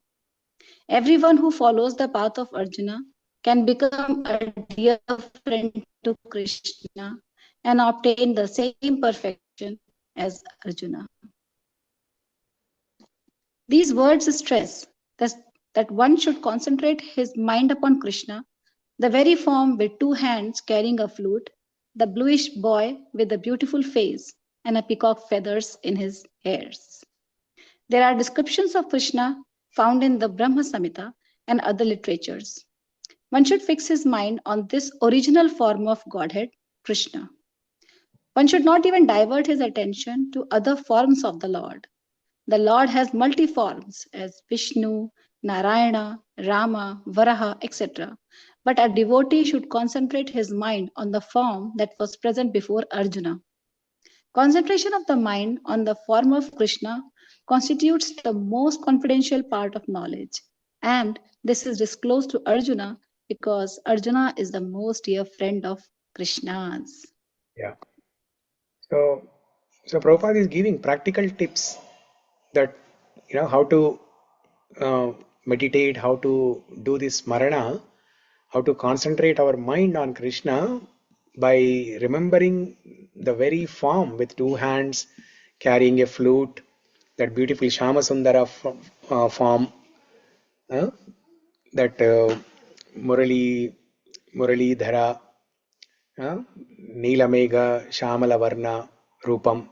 Everyone who follows the path of Arjuna can become a dear friend to Krishna and obtain the same perfection as Arjuna. These words stress that one should concentrate his mind upon Krishna, the very form with two hands carrying a flute, the bluish boy with a beautiful face and a peacock feathers in his hairs. There are descriptions of Krishna found in the Brahma Samhita and other literatures. One should fix his mind on this original form of Godhead, Krishna. One should not even divert his attention to other forms of the Lord. The Lord has multi forms as Vishnu, Narayana, Rama, Varaha, etc. But a devotee should concentrate his mind on the form that was present before Arjuna. Concentration of the mind on the form of Krishna constitutes the most confidential part of knowledge. And this is disclosed to Arjuna because Arjuna is the most dear friend of Krishna's. Yeah. So Prabhupada is giving practical tips that how to meditate, how to do this Smarana, how to concentrate our mind on Krishna by remembering the very form with two hands, carrying a flute, that beautiful Shama Sundara form, that Murali Dhara, Neelamega Shamala Rupam,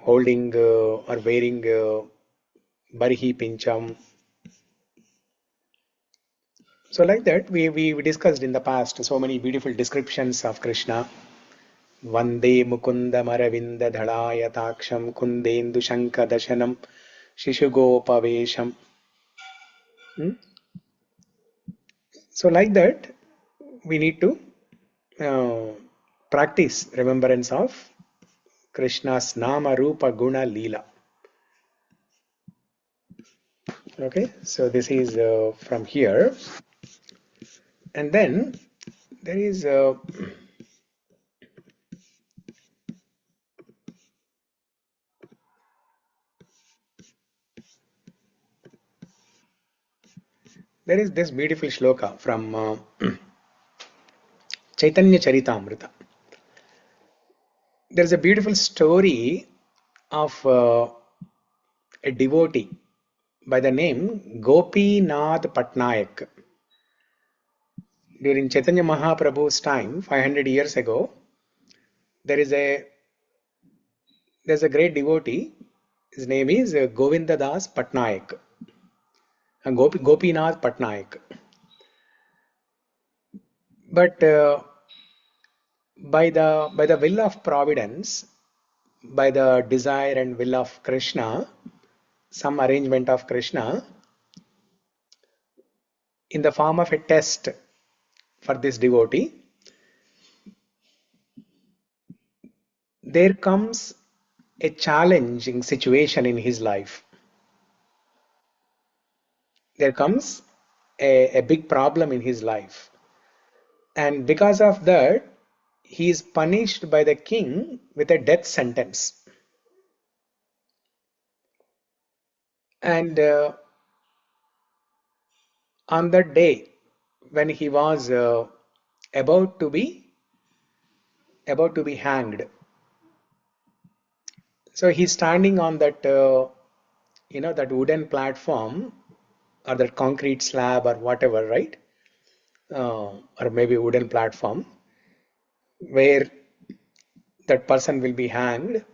holding or wearing Barihi Pincham. So like that, we discussed in the past so many beautiful descriptions of Krishna. Vande Mukunda-Mālā-Stotra Dhalayataaksham Kundendu Shankha-Dashanam Shishugopavesham. So like that, we need to practice remembrance of Krishna's Nama Rupa Guna Leela. Okay, so this is from here. And then there is this beautiful shloka from Chaitanya Charitamrita. There is a beautiful story of a devotee by the name Gopinath Patnaik. During Chaitanya Mahaprabhu's time, 500 years ago, there's a great devotee. His name is Govinda Das Patnaik, Gopinath Patnaik. But by the will of providence, by the desire and will of Krishna, some arrangement of Krishna, in the form of a test for this devotee, there comes a challenging situation in his life. There comes a big problem in his life. And because of that, he is punished by the king with a death sentence. And on that day, when he was about to be hanged, so he's standing on that that wooden platform or that concrete slab or whatever, right? Or maybe wooden platform where that person will be hanged.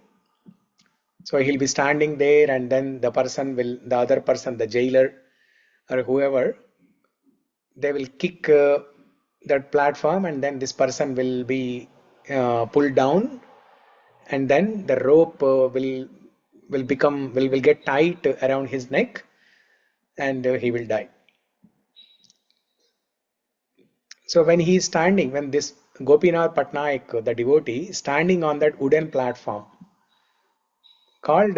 So he'll be standing there, and then the other person, the jailer or whoever, they will kick that platform, and then this person will be pulled down, and then the rope will get tight around his neck, and he will die. So when he is standing, when this Gopinath Patnaik, the devotee, standing on that wooden platform called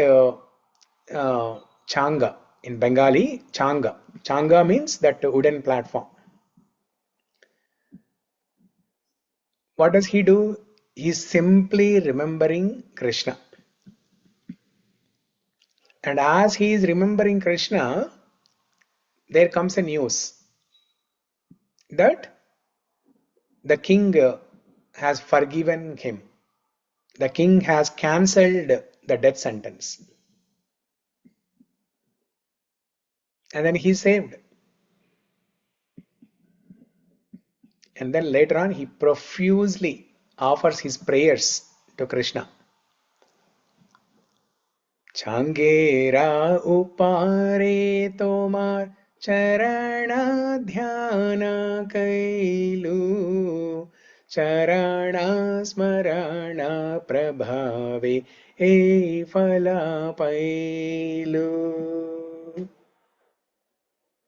Changa, in Bengali, Changa. Changa means that wooden platform. What does he do? He is simply remembering Krishna. And as he is remembering Krishna, there comes a news that the king has forgiven him. The king has cancelled the death sentence. And then he is saved. And then later on, he profusely offers his prayers to Krishna. Changera upare tomar charana dhyana kailu Charana Smarana Prabhave E Phala Pailu.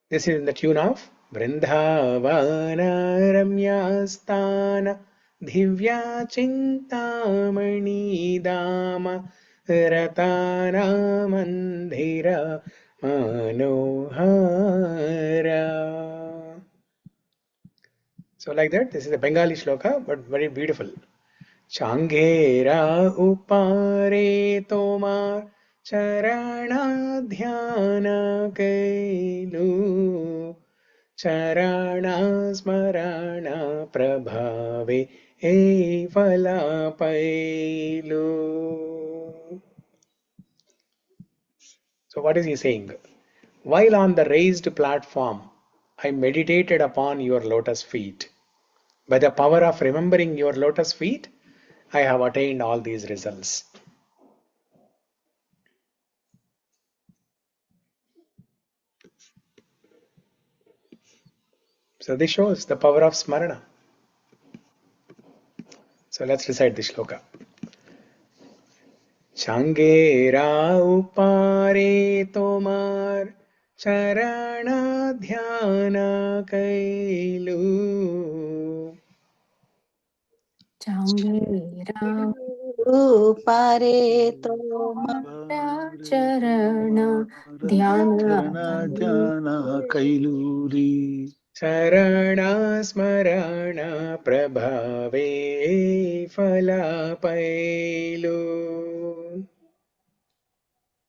This is in the tune of Vrindhavana Ramyasthana Divya Chintamani Dama Ratana Mandira Manohara. So like that, this is a Bengali shloka, but very beautiful. Changera upare tomar charana dhyana kailu charana smarana prabhave e phala pailu. So what is he saying? While on the raised platform, I meditated upon your lotus feet. By the power of remembering your lotus feet, I have attained all these results. So this shows the power of Smarana. So let's recite this shloka. Changera upare tomar charana dhyana kailu. Changira Pare to Charana Dhyana Charana Dhyana Kailuri. Charana smarana prabhave phala pailu.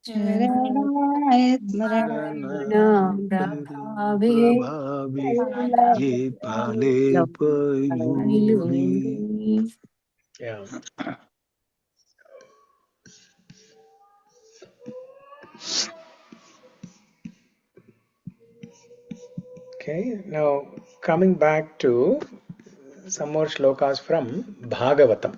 Charanaya Charana Prabhave Prabhavi Je Pale Pailuri. Iluri. Yeah. Okay, now coming back to some more shlokas from Bhagavatam.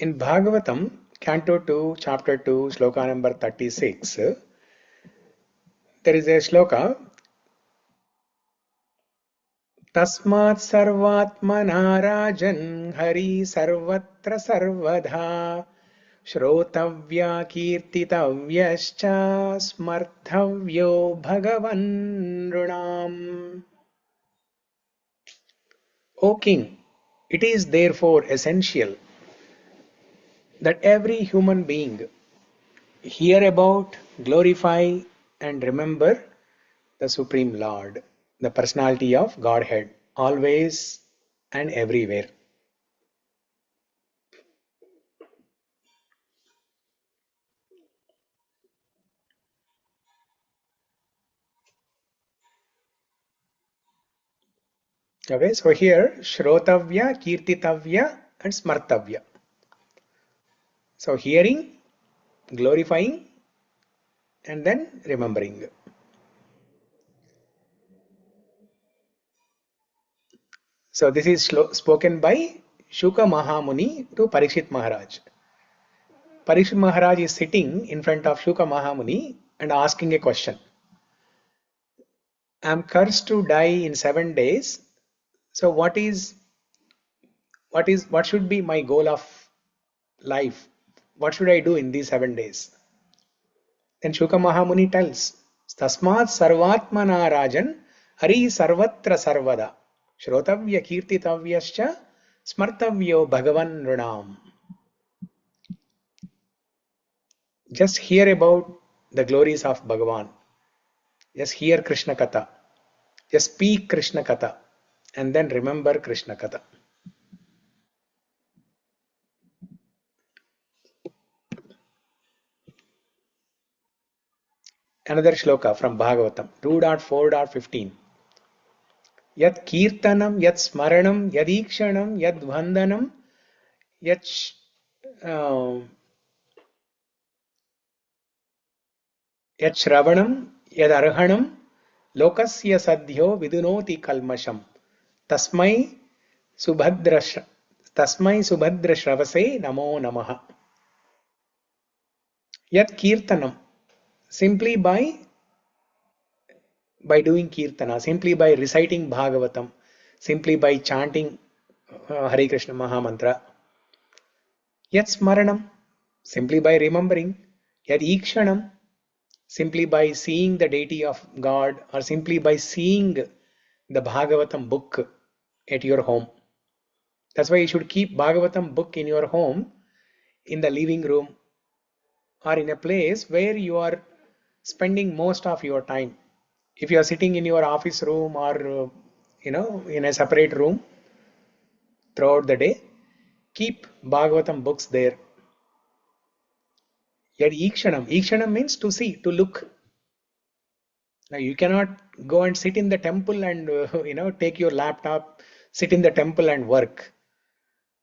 In Bhagavatam, Canto 2, Chapter 2, Shloka number 36, there is a shloka Tasmat Sarvatmana Rajan Hari Sarvatra Sarvadha Shrotavya Kirtitavyascha Smarthavyo Bhagavan Runam. O King, it is therefore essential that every human being hear about, glorify, and remember the Supreme Lord, the personality of Godhead, always and everywhere. Okay, so here Shrotavya, Kirtitavya, and Smartavya. So hearing, glorifying, and then remembering. So this is spoken by Shuka Mahamuni to Parikshit Maharaj. Parikshit Maharaj is sitting in front of Shuka Mahamuni and asking a question. I am cursed to die in 7 days. So what should be my goal of life? What should I do in these 7 days? Then Shuka Mahamuni tells, Tasmat Sarvatmana Rajan Hari Sarvatra Sarvada Shrotavya Kirtitavyascha Smartavyo Bhagavan Runam. Just hear about the glories of Bhagavan. Just hear Krishna Katha. Just speak Krishna Katha. And then remember Krishna Katha. Another shloka from Bhagavatam 2.4.15. Yat kirtanam, yat smaranam, yadikshanam, yad vandhanam, yat shravanam, yad arhanam, Lokasya sadhyo vidunoti kalmasham. Tasmai subhadra shravase namo namaha. Yat kirtanam. Simply by doing kirtana, simply by reciting Bhagavatam, simply by chanting Hare Krishna Mahamantra. Yat smaranam, simply by remembering. Yat ikshanam, simply by seeing the deity of God, or simply by seeing the Bhagavatam book at your home. That's why you should keep Bhagavatam book in your home, in the living room, or in a place where you are spending most of your time. If you are sitting in your office room or in a separate room throughout the day, keep Bhagavatam books there. Yet ikshanam means to see, to look. Now you cannot go and sit in the temple and take your laptop, sit in the temple and work.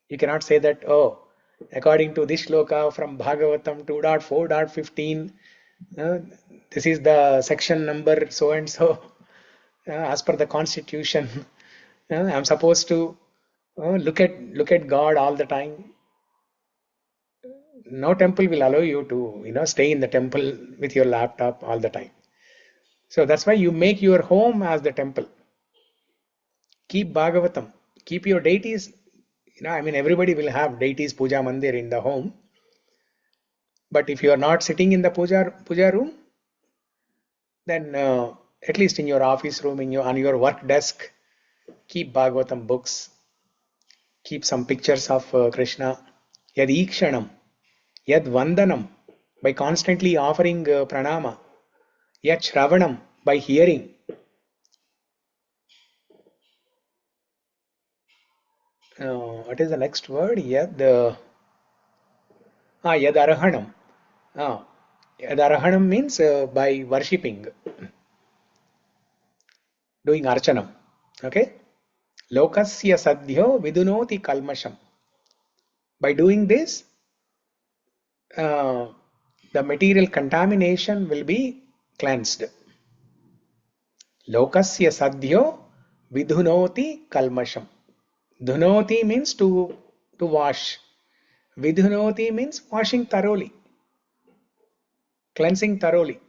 You cannot say that, oh, according to this Sloka from Bhagavatam 2.4.15, this is the section number so and so, as per the constitution. I'm supposed to look at God all the time. No temple will allow you to stay in the temple with your laptop all the time. So that's why you make your home as the temple. Keep Bhagavatam. Keep your deities. Everybody will have deities puja mandir in the home. But if you are not sitting in the puja room, then at least in your office room, on your work desk, keep Bhagavatam books. Keep some pictures of Krishna. Yad ikshanam, yad vandanam, by constantly offering pranama. Yad shravanam, by hearing. What is the next word? Yad arahanam. Yad arahanam means by worshipping, doing archanam. Okay? Lokasya sadhyo vidunoti kalmasham. By doing this, the material contamination will be cleansed. Lokasya sadhyo vidhunoti kalmasham. Dhunoti means to wash. Vidhunoti means washing thoroughly, cleansing thoroughly.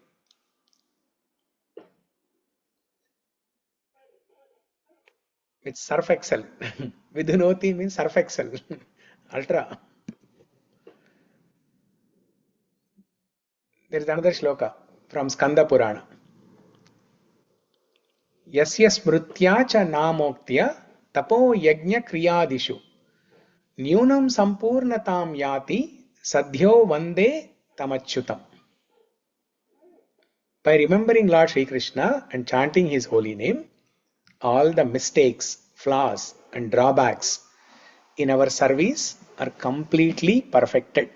With Surf Excel. Vidhunoti means Surf Excel. Ultra. There is another shloka from Skanda Purana. Yasya smrutya cha namoktya tapo yajna kriyadishu nyunam sampurnatam yati sadhyo vande tamachyutam. By remembering Lord Sri Krishna and chanting his holy name, all the mistakes, flaws and drawbacks in our service are completely perfected.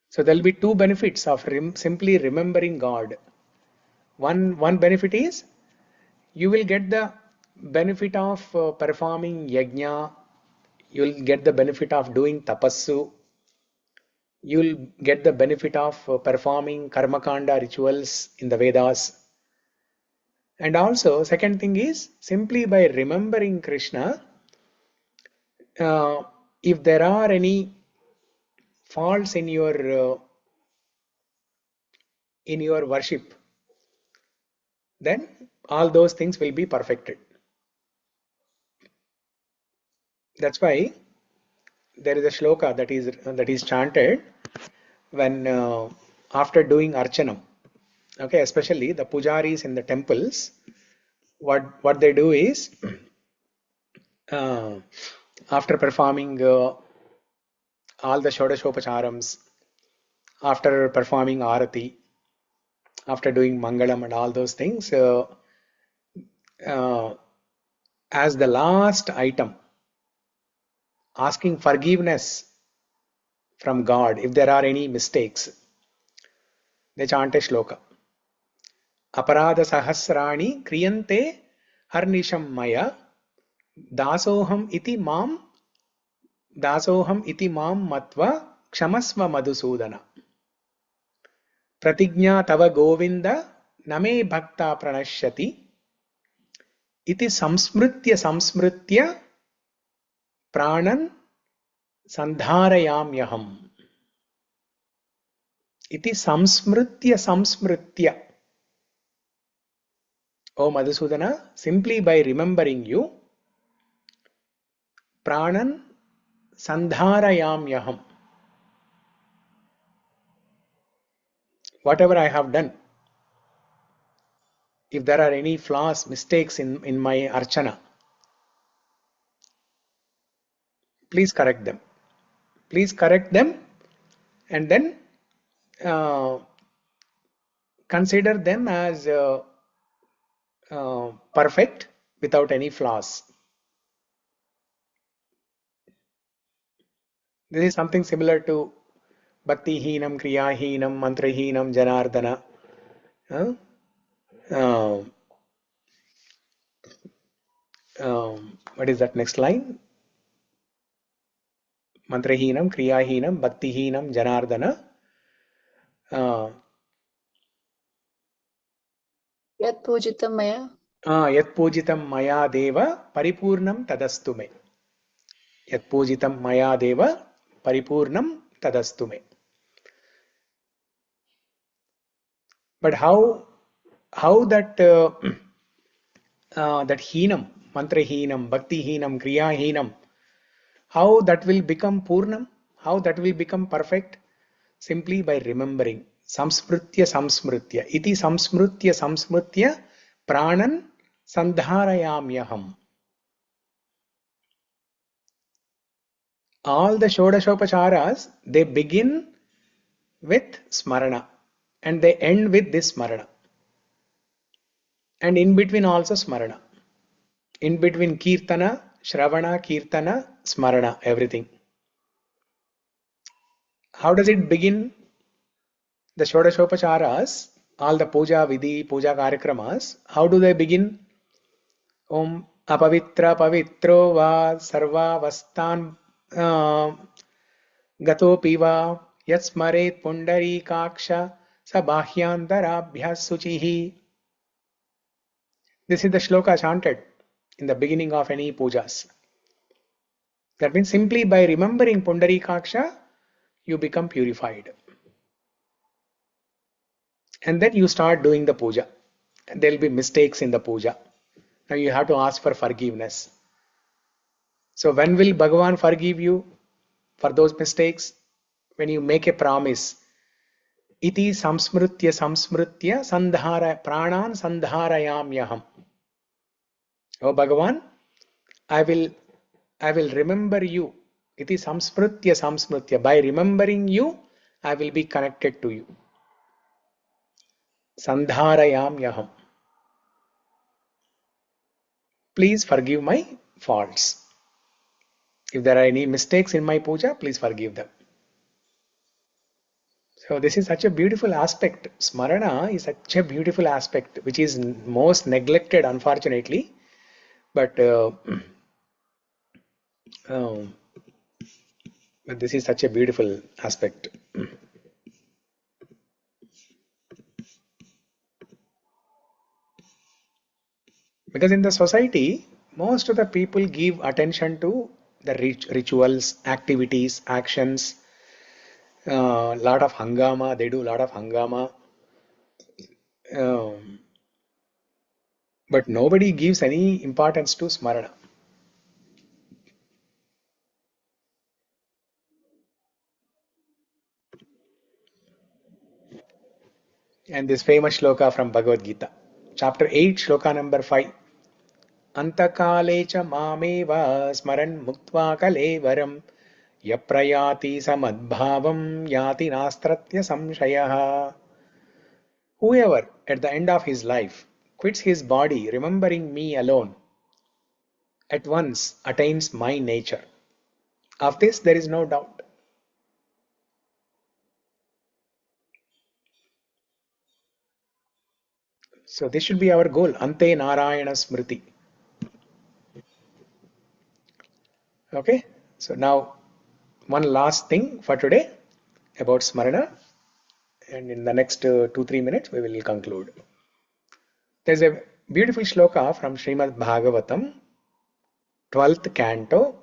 So there will be two benefits of simply remembering God. One benefit is you will get the benefit of performing yajna, you will get the benefit of doing tapassu, you will get the benefit of performing karmakanda rituals in the Vedas. And also, second thing is, simply by remembering Krishna, if there are any faults in your worship, then all those things will be perfected. That's why there is a shloka that is chanted when after doing archanam. Okay, especially the pujaris in the temples, what they do is after performing all the Shodashopacharams, after performing Arati, after doing Mangalam and all those things, as the last item, asking forgiveness from God if there are any mistakes, they chant a shloka. Aparada sahasrani kriyante harnisham maya dasoham iti mam matva Kshamasva Madhusudana. Pratignya tava Govinda name bhakta pranashyati. Iti samsmritya pranan sandharayamyaham. Iti samsmritya. O Madhusudana, simply by remembering you, pranan sandharayamyaham. Whatever I have done, if there are any flaws, mistakes in my archana, please correct them. Please correct them and then consider them as perfect without any flaws. This is something similar to Bhakti Heenam, Kriya Heenam, Mantra Heenam, Janardana. What is that next line? Mantra Heenam, Kriya Heenam, Bhakti Heenam, Janardana. Yat pujitam maya. Yat pujitam maya deva paripurnam tadastu me. Yat pujitam maya deva paripurnam tadastu me. But how that that heenam, mantra heenam, bhakti heenam, kriya heenam, how that will become purnam, how that will become perfect? Simply by remembering. Samsmritya iti samsmritya pranan sandharayamyaham. All the Shodashopacharas, they begin with Smarana and they end with this Smarana. And in between also Smarana. In between Kirtana, Shravana, Kirtana, Smarana, everything. How does it begin? The Shodashopacharas, all the puja vidhi, puja karikramas, how do they begin? Om apavitra pavitro va sarva vastan gato piva yat smaret pundari kaksha sa bahyantarabhyas suchihi. This is the shloka chanted in the beginning of any pujas. That means simply by remembering Pundari Kaksha, you become purified. And then you start doing the puja. And there will be mistakes in the puja. Now you have to ask for forgiveness. So when will Bhagavan forgive you for those mistakes? When you make a promise. Iti samsmritya sandhara pranan sandharayamyaham. Oh Bhagavan, I will remember you. Iti samsmritya. By remembering you, I will be connected to you. Sandharayamyaham. Please forgive my faults. If there are any mistakes in my puja, please forgive them. So this is such a beautiful aspect. Smarana is such a beautiful aspect, which is most neglected, unfortunately. But this is such a beautiful aspect. Because in the society, most of the people give attention to the rituals, activities, actions. Lot of hangama, they do a lot of hangama. But nobody gives any importance to Smarana. And this famous shloka from Bhagavad Gita, chapter 8, shloka number 5. Antakale cha mameva smaran muktva kalevaram yaprayati samadbhavam yati nastratya samshayaha. Whoever at the end of his life quits his body remembering me alone at once attains my nature. Of this there is no doubt. So this should be our goal. Ante Narayana Smriti. Okay. So now one last thing for today. about Smarana, and in the next 2-3 minutes we will conclude. There's a beautiful shloka from Srimad Bhagavatam, 12th canto,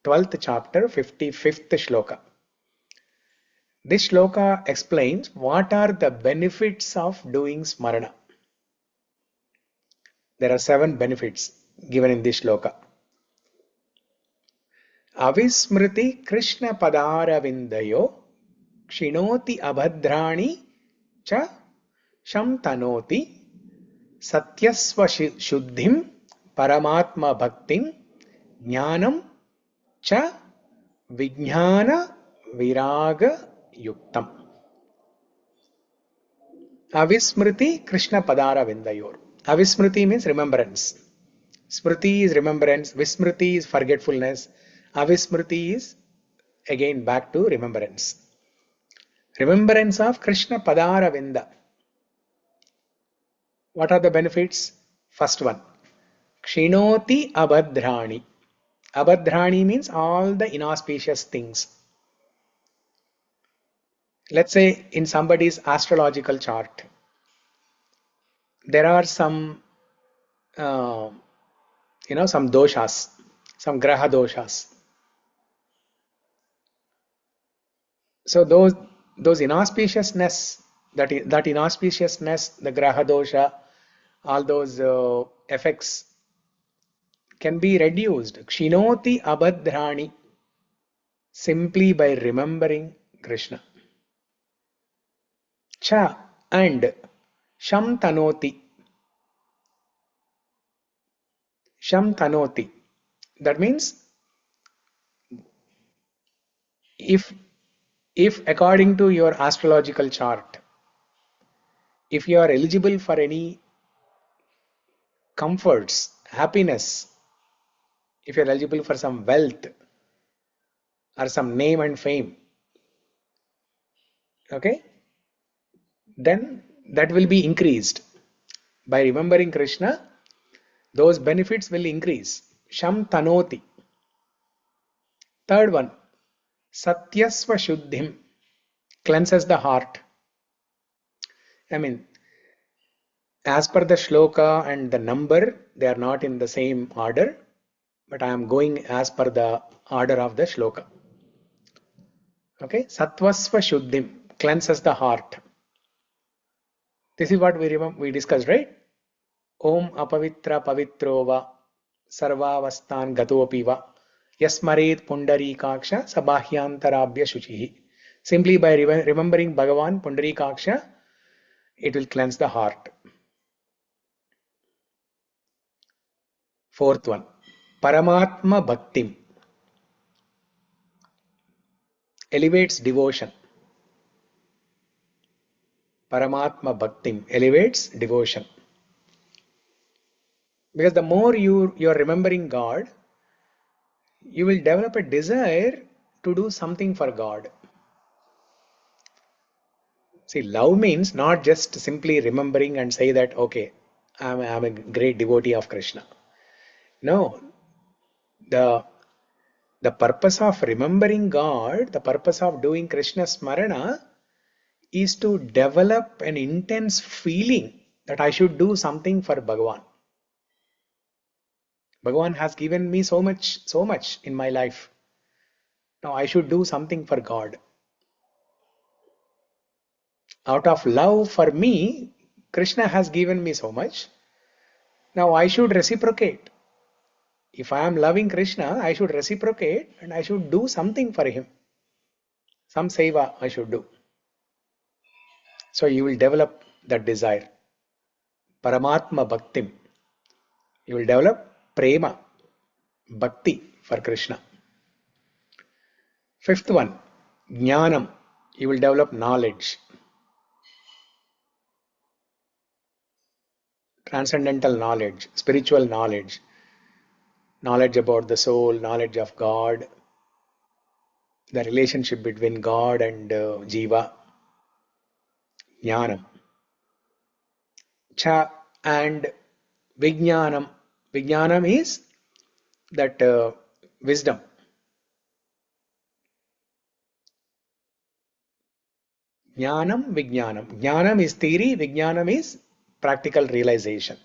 12th chapter, 55th shloka. This shloka explains what are the benefits of doing Smarana. There are 7 benefits given in this shloka. Avismriti Krishna Padara Vindayo Kshinoti Abhadrani Cha Sham Tanoti Satyasva Shuddhim Paramatma Bhaktim Jnanam Cha Vijnana Viraga Yuktam. Avismriti Krishna Padara Vindayor. Avismriti means remembrance. Smriti is remembrance. Vismriti is forgetfulness. Avismriti is again back to remembrance. Remembrance of Krishna Padara Vinda. What are the benefits? First one, Kshinoti Abhadrani. Abhadrani means all the inauspicious things. Let's say in somebody's astrological chart, there are some, some doshas, some graha doshas. So those inauspiciousness, that inauspiciousness, the graha dosha, all those effects can be reduced. Kshinoti abhadrani, simply by remembering Krishna. Cha and Sham Tanoti. Sham Tanoti. That means if according to your astrological chart, if you are eligible for any comforts, happiness, if you are eligible for some wealth or some name and fame, okay, then that will be increased. By remembering Krishna, those benefits will increase. Sham Tanoti. Third one, Satyasva Shuddhim, cleanses the heart. I mean, as per the shloka and the number, they are not in the same order, but I am going as per the order of the shloka. Okay, Satvasva Shuddhim, cleanses the heart. This is what we discussed, right? Om apavitra pavitrova sarvavastan gatopiva yasmaret pundarikaksha sabahyantarabhya shuchihi. Simply by remembering Bhagavan Pundarikaksha, it will cleanse the heart. Fourth one, Paramatma Bhaktim, elevates devotion. Paramatma Bhaktim elevates devotion. Because the more you are remembering God, you will develop a desire to do something for God. See, love means not just simply remembering and say that, okay, I'm a great devotee of Krishna. No, the purpose of remembering God, the purpose of doing Krishna Smarana is to develop an intense feeling that I should do something for Bhagavan. Bhagavan has given me so much in my life. Now I should do something for God. Out of love for me, Krishna has given me so much. Now I should reciprocate. If I am loving Krishna, I should reciprocate and I should do something for him. Some seva I should do. So you will develop that desire. Paramatma Bhaktim. You will develop prema, bhakti for Krishna. Fifth one, Jnanam. You will develop knowledge. Transcendental knowledge, spiritual knowledge. Knowledge about the soul, knowledge of God, the relationship between God and Jiva. Jnanam. Cha and Vijnanam. Vijnanam is that wisdom. Jnanam, Vijnanam. Jnanam is theory, Vijnanam is practical realization,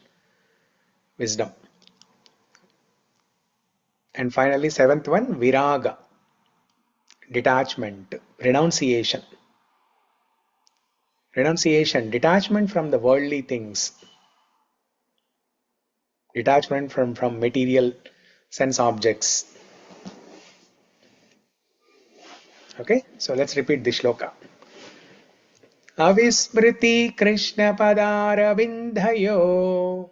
wisdom. And finally, seventh one, Viraga, detachment, renunciation. Renunciation, detachment from the worldly things, detachment from material sense objects. Okay, so let's repeat the shloka. Avismriti Krishna Padaravindayo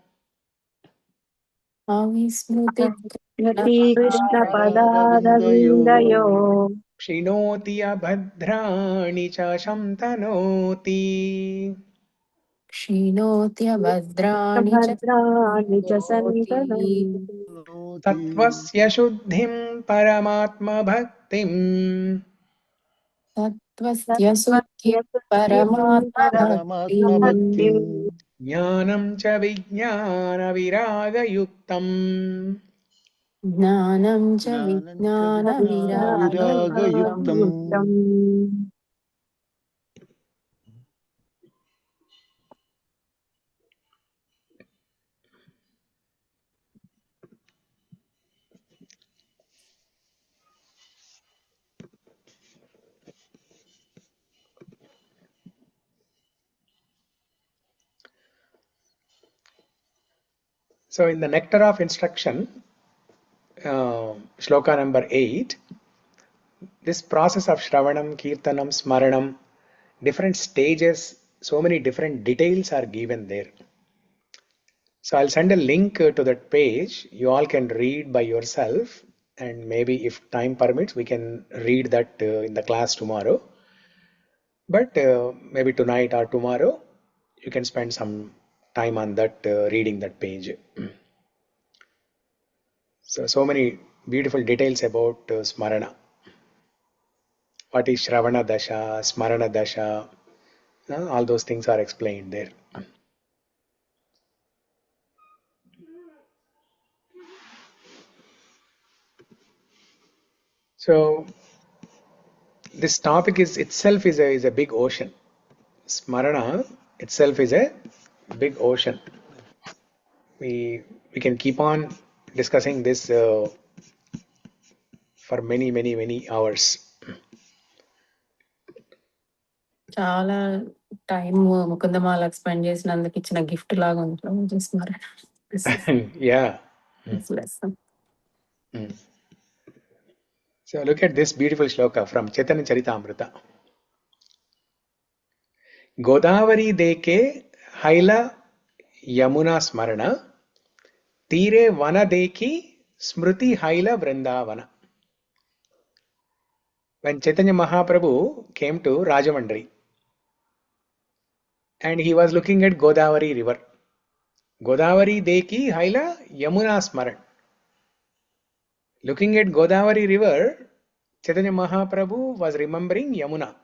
अविस्मृति कृष्णपदारविन्दयो कृष्णपदारविन्दयो Shinoti Abhadrani Cha Shamtanoti क्षीणोत्यभद्राणि च भद्राणि च करोति सन्तनोति Tattvasya Shuddhim Paramatma Bhaktim तत्त्वस्य शुद्धिं तत्त्वस्य सिद्धिं परमात्मभक्तिम् परमात्मभक्तिम् Jnanam Cha Vijnana Viragayuktam. ज्ञानं च ज्ञानं च विज्ञानविरागयुक्तम् विज्ञानविरागयुक्तम् So in the nectar of instruction, shloka number 8, this process of Shravanam, Kirtanam, Smaranam, different stages, so many different details are given there. So I'll send a link to that page. You all can read by yourself, and maybe if time permits, we can read that in the class tomorrow. But maybe tonight or tomorrow, you can spend some time on that, reading that page. So many beautiful details about Smarana. What is Shravana Dasha, Smarana Dasha, all those things are explained there. So this topic is itself is a big ocean. Smarana itself is a big ocean. We can keep on discussing this for many hours. చాలా time ముకుందమాలకు spend చేసినందుకు ఇచ్చిన gift లాగా ఉంటుంది చూస్తున్నారు. Yeah. So look at this beautiful shloka from Chaitanya Charitamrita. Godavari deke haila Yamuna Smarana Tire Vana deki Smriti haila Vrindavana. When Chaitanya Mahaprabhu came to Rajamandri and he was looking at Godavari river. Godavari deki haila Yamuna Smaran. Looking at Godavari river, Chaitanya Mahaprabhu was remembering Yamuna.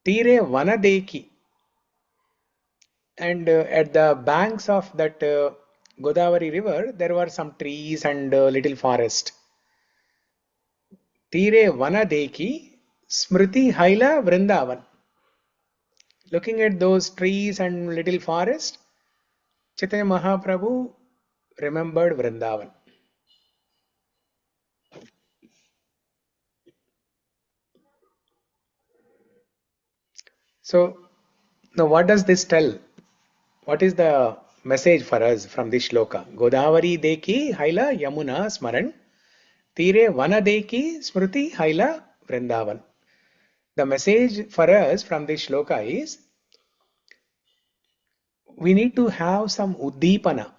Tire Vana deki. And at the banks of that Godavari river, there were some trees and little forest. Tire Vana deki Smriti haila Vrindavan. Looking at those trees and little forest, Chaitanya Mahaprabhu remembered Vrindavan. So now what does this tell? What is the message for us from this shloka? Godavari deki haila Yamuna Smaran Tire Vana deki Smriti haila Vrindavan. The message for us from this shloka is we need to have some uddipana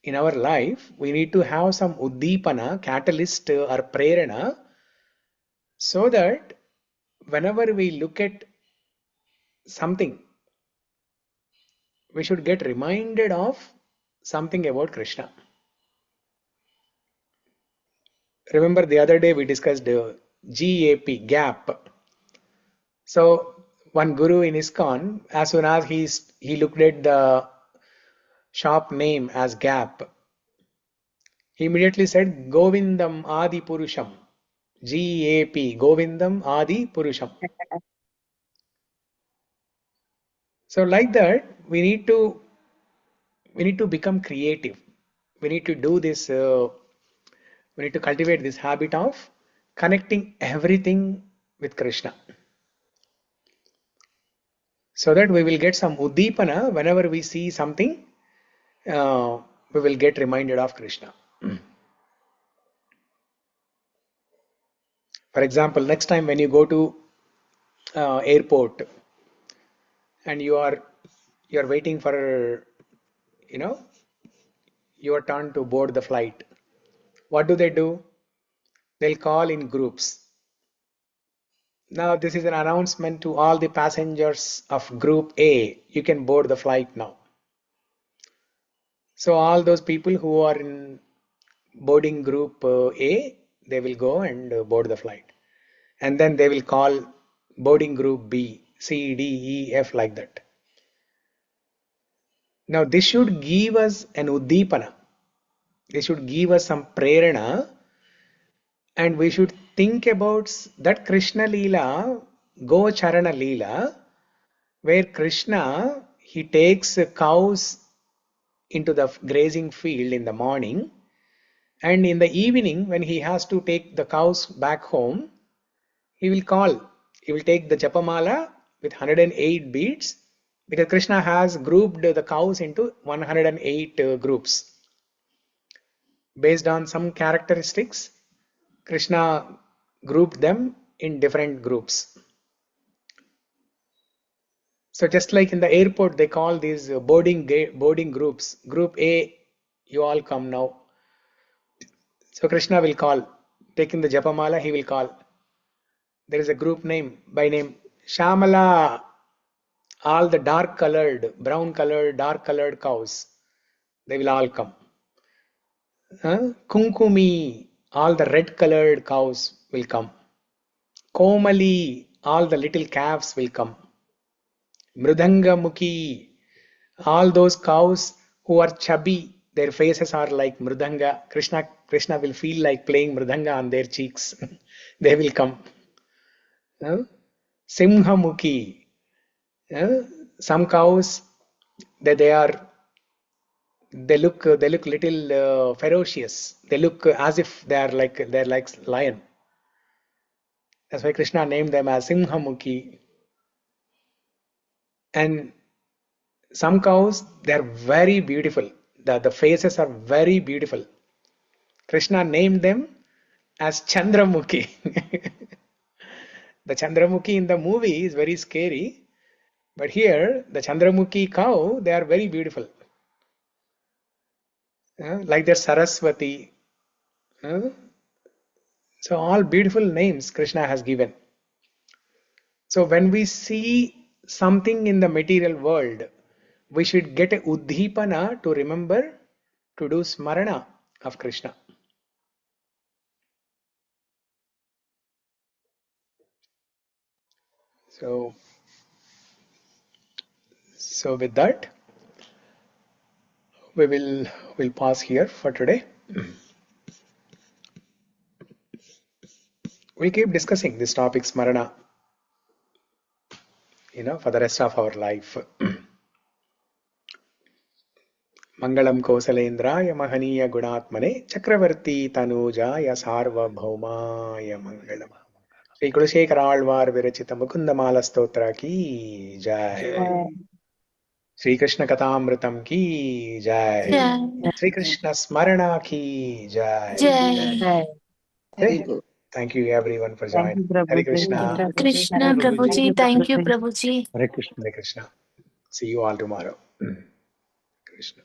in our life. We need to have some uddipana, catalyst or prerana, so that whenever we look at something, we should get reminded of something about Krishna. Remember the other day we discussed GAP, gap. So one guru in ISKCON, as soon as he looked at the shop name as gap, he immediately said Govindam Adi Purusham. GAP, Govindam Adi Purusham. So like that, we need to become creative. We need to do this. We need to cultivate this habit of connecting everything with Krishna, so that we will get some uddipana whenever we see something. We will get reminded of Krishna. For example, next time when you go to airport and you are waiting for your turn to board the flight, what do? They'll call in groups. Now this is an announcement to all the passengers of group A, you can board the flight now. So all those people who are in boarding group A, they will go and board the flight, and then they will call boarding group B, C, D, E, F, like that. Now this should give us an uddipana. This should give us some prerana, and we should think about that Krishna Leela, Go Charana Leela, where Krishna, he takes cows into the grazing field in the morning, and in the evening when he has to take the cows back home, he will take the Japamala with 108 beads, because Krishna has grouped the cows into 108 groups. Based on some characteristics, Krishna grouped them in different groups. So just like in the airport, they call these boarding groups. Group A, you all come now. So Krishna will call. Taking the Japamala, he will call. There is a group name by name Shamala. All the dark colored, brown colored, dark colored cows, they will all come. Kunkumi, all the red colored cows will come. Komali, all the little calves will come. Mridanga-mukhi, all those cows who are chubby, their faces are like mridanga. Krishna will feel like playing mridanga on their cheeks. They will come. Simha-mukhi, some cows, they look little ferocious. They look as if they're like lion. That's why Krishna named them as Simha-mukhi. And some cows, they are very beautiful. The faces are very beautiful. Krishna named them as Chandramukhi. The Chandramukhi in the movie is very scary, but here the Chandramukhi cow, they are very beautiful. Like their Saraswati. So all beautiful names Krishna has given. So when we see something in the material world, we should get a uddipana to remember to do smarana of Krishna. So with that, we'll pause here for today. We keep discussing this topic smarana, for the rest of our life. Mangalam Kosaleन्द्राय महनीय गुणात्मने चक्रवर्ती तनूजाय सार्वभौमाय मंगलम. श्री कुलशेखर आழ்வார் विरचित मुकुंद-माला-स्तोत्र की जय. श्री कृष्ण कथामृतम की जय. Jai. Shri Krishna स्मरणा की जय. Jai. Okay? Thank you everyone for Thank joining. you, Hare Prabhuji. Krishna. Krishna Prabhuji, thank you Prabhuji. Hare Krishna. Hare Krishna. See you all tomorrow. Krishna.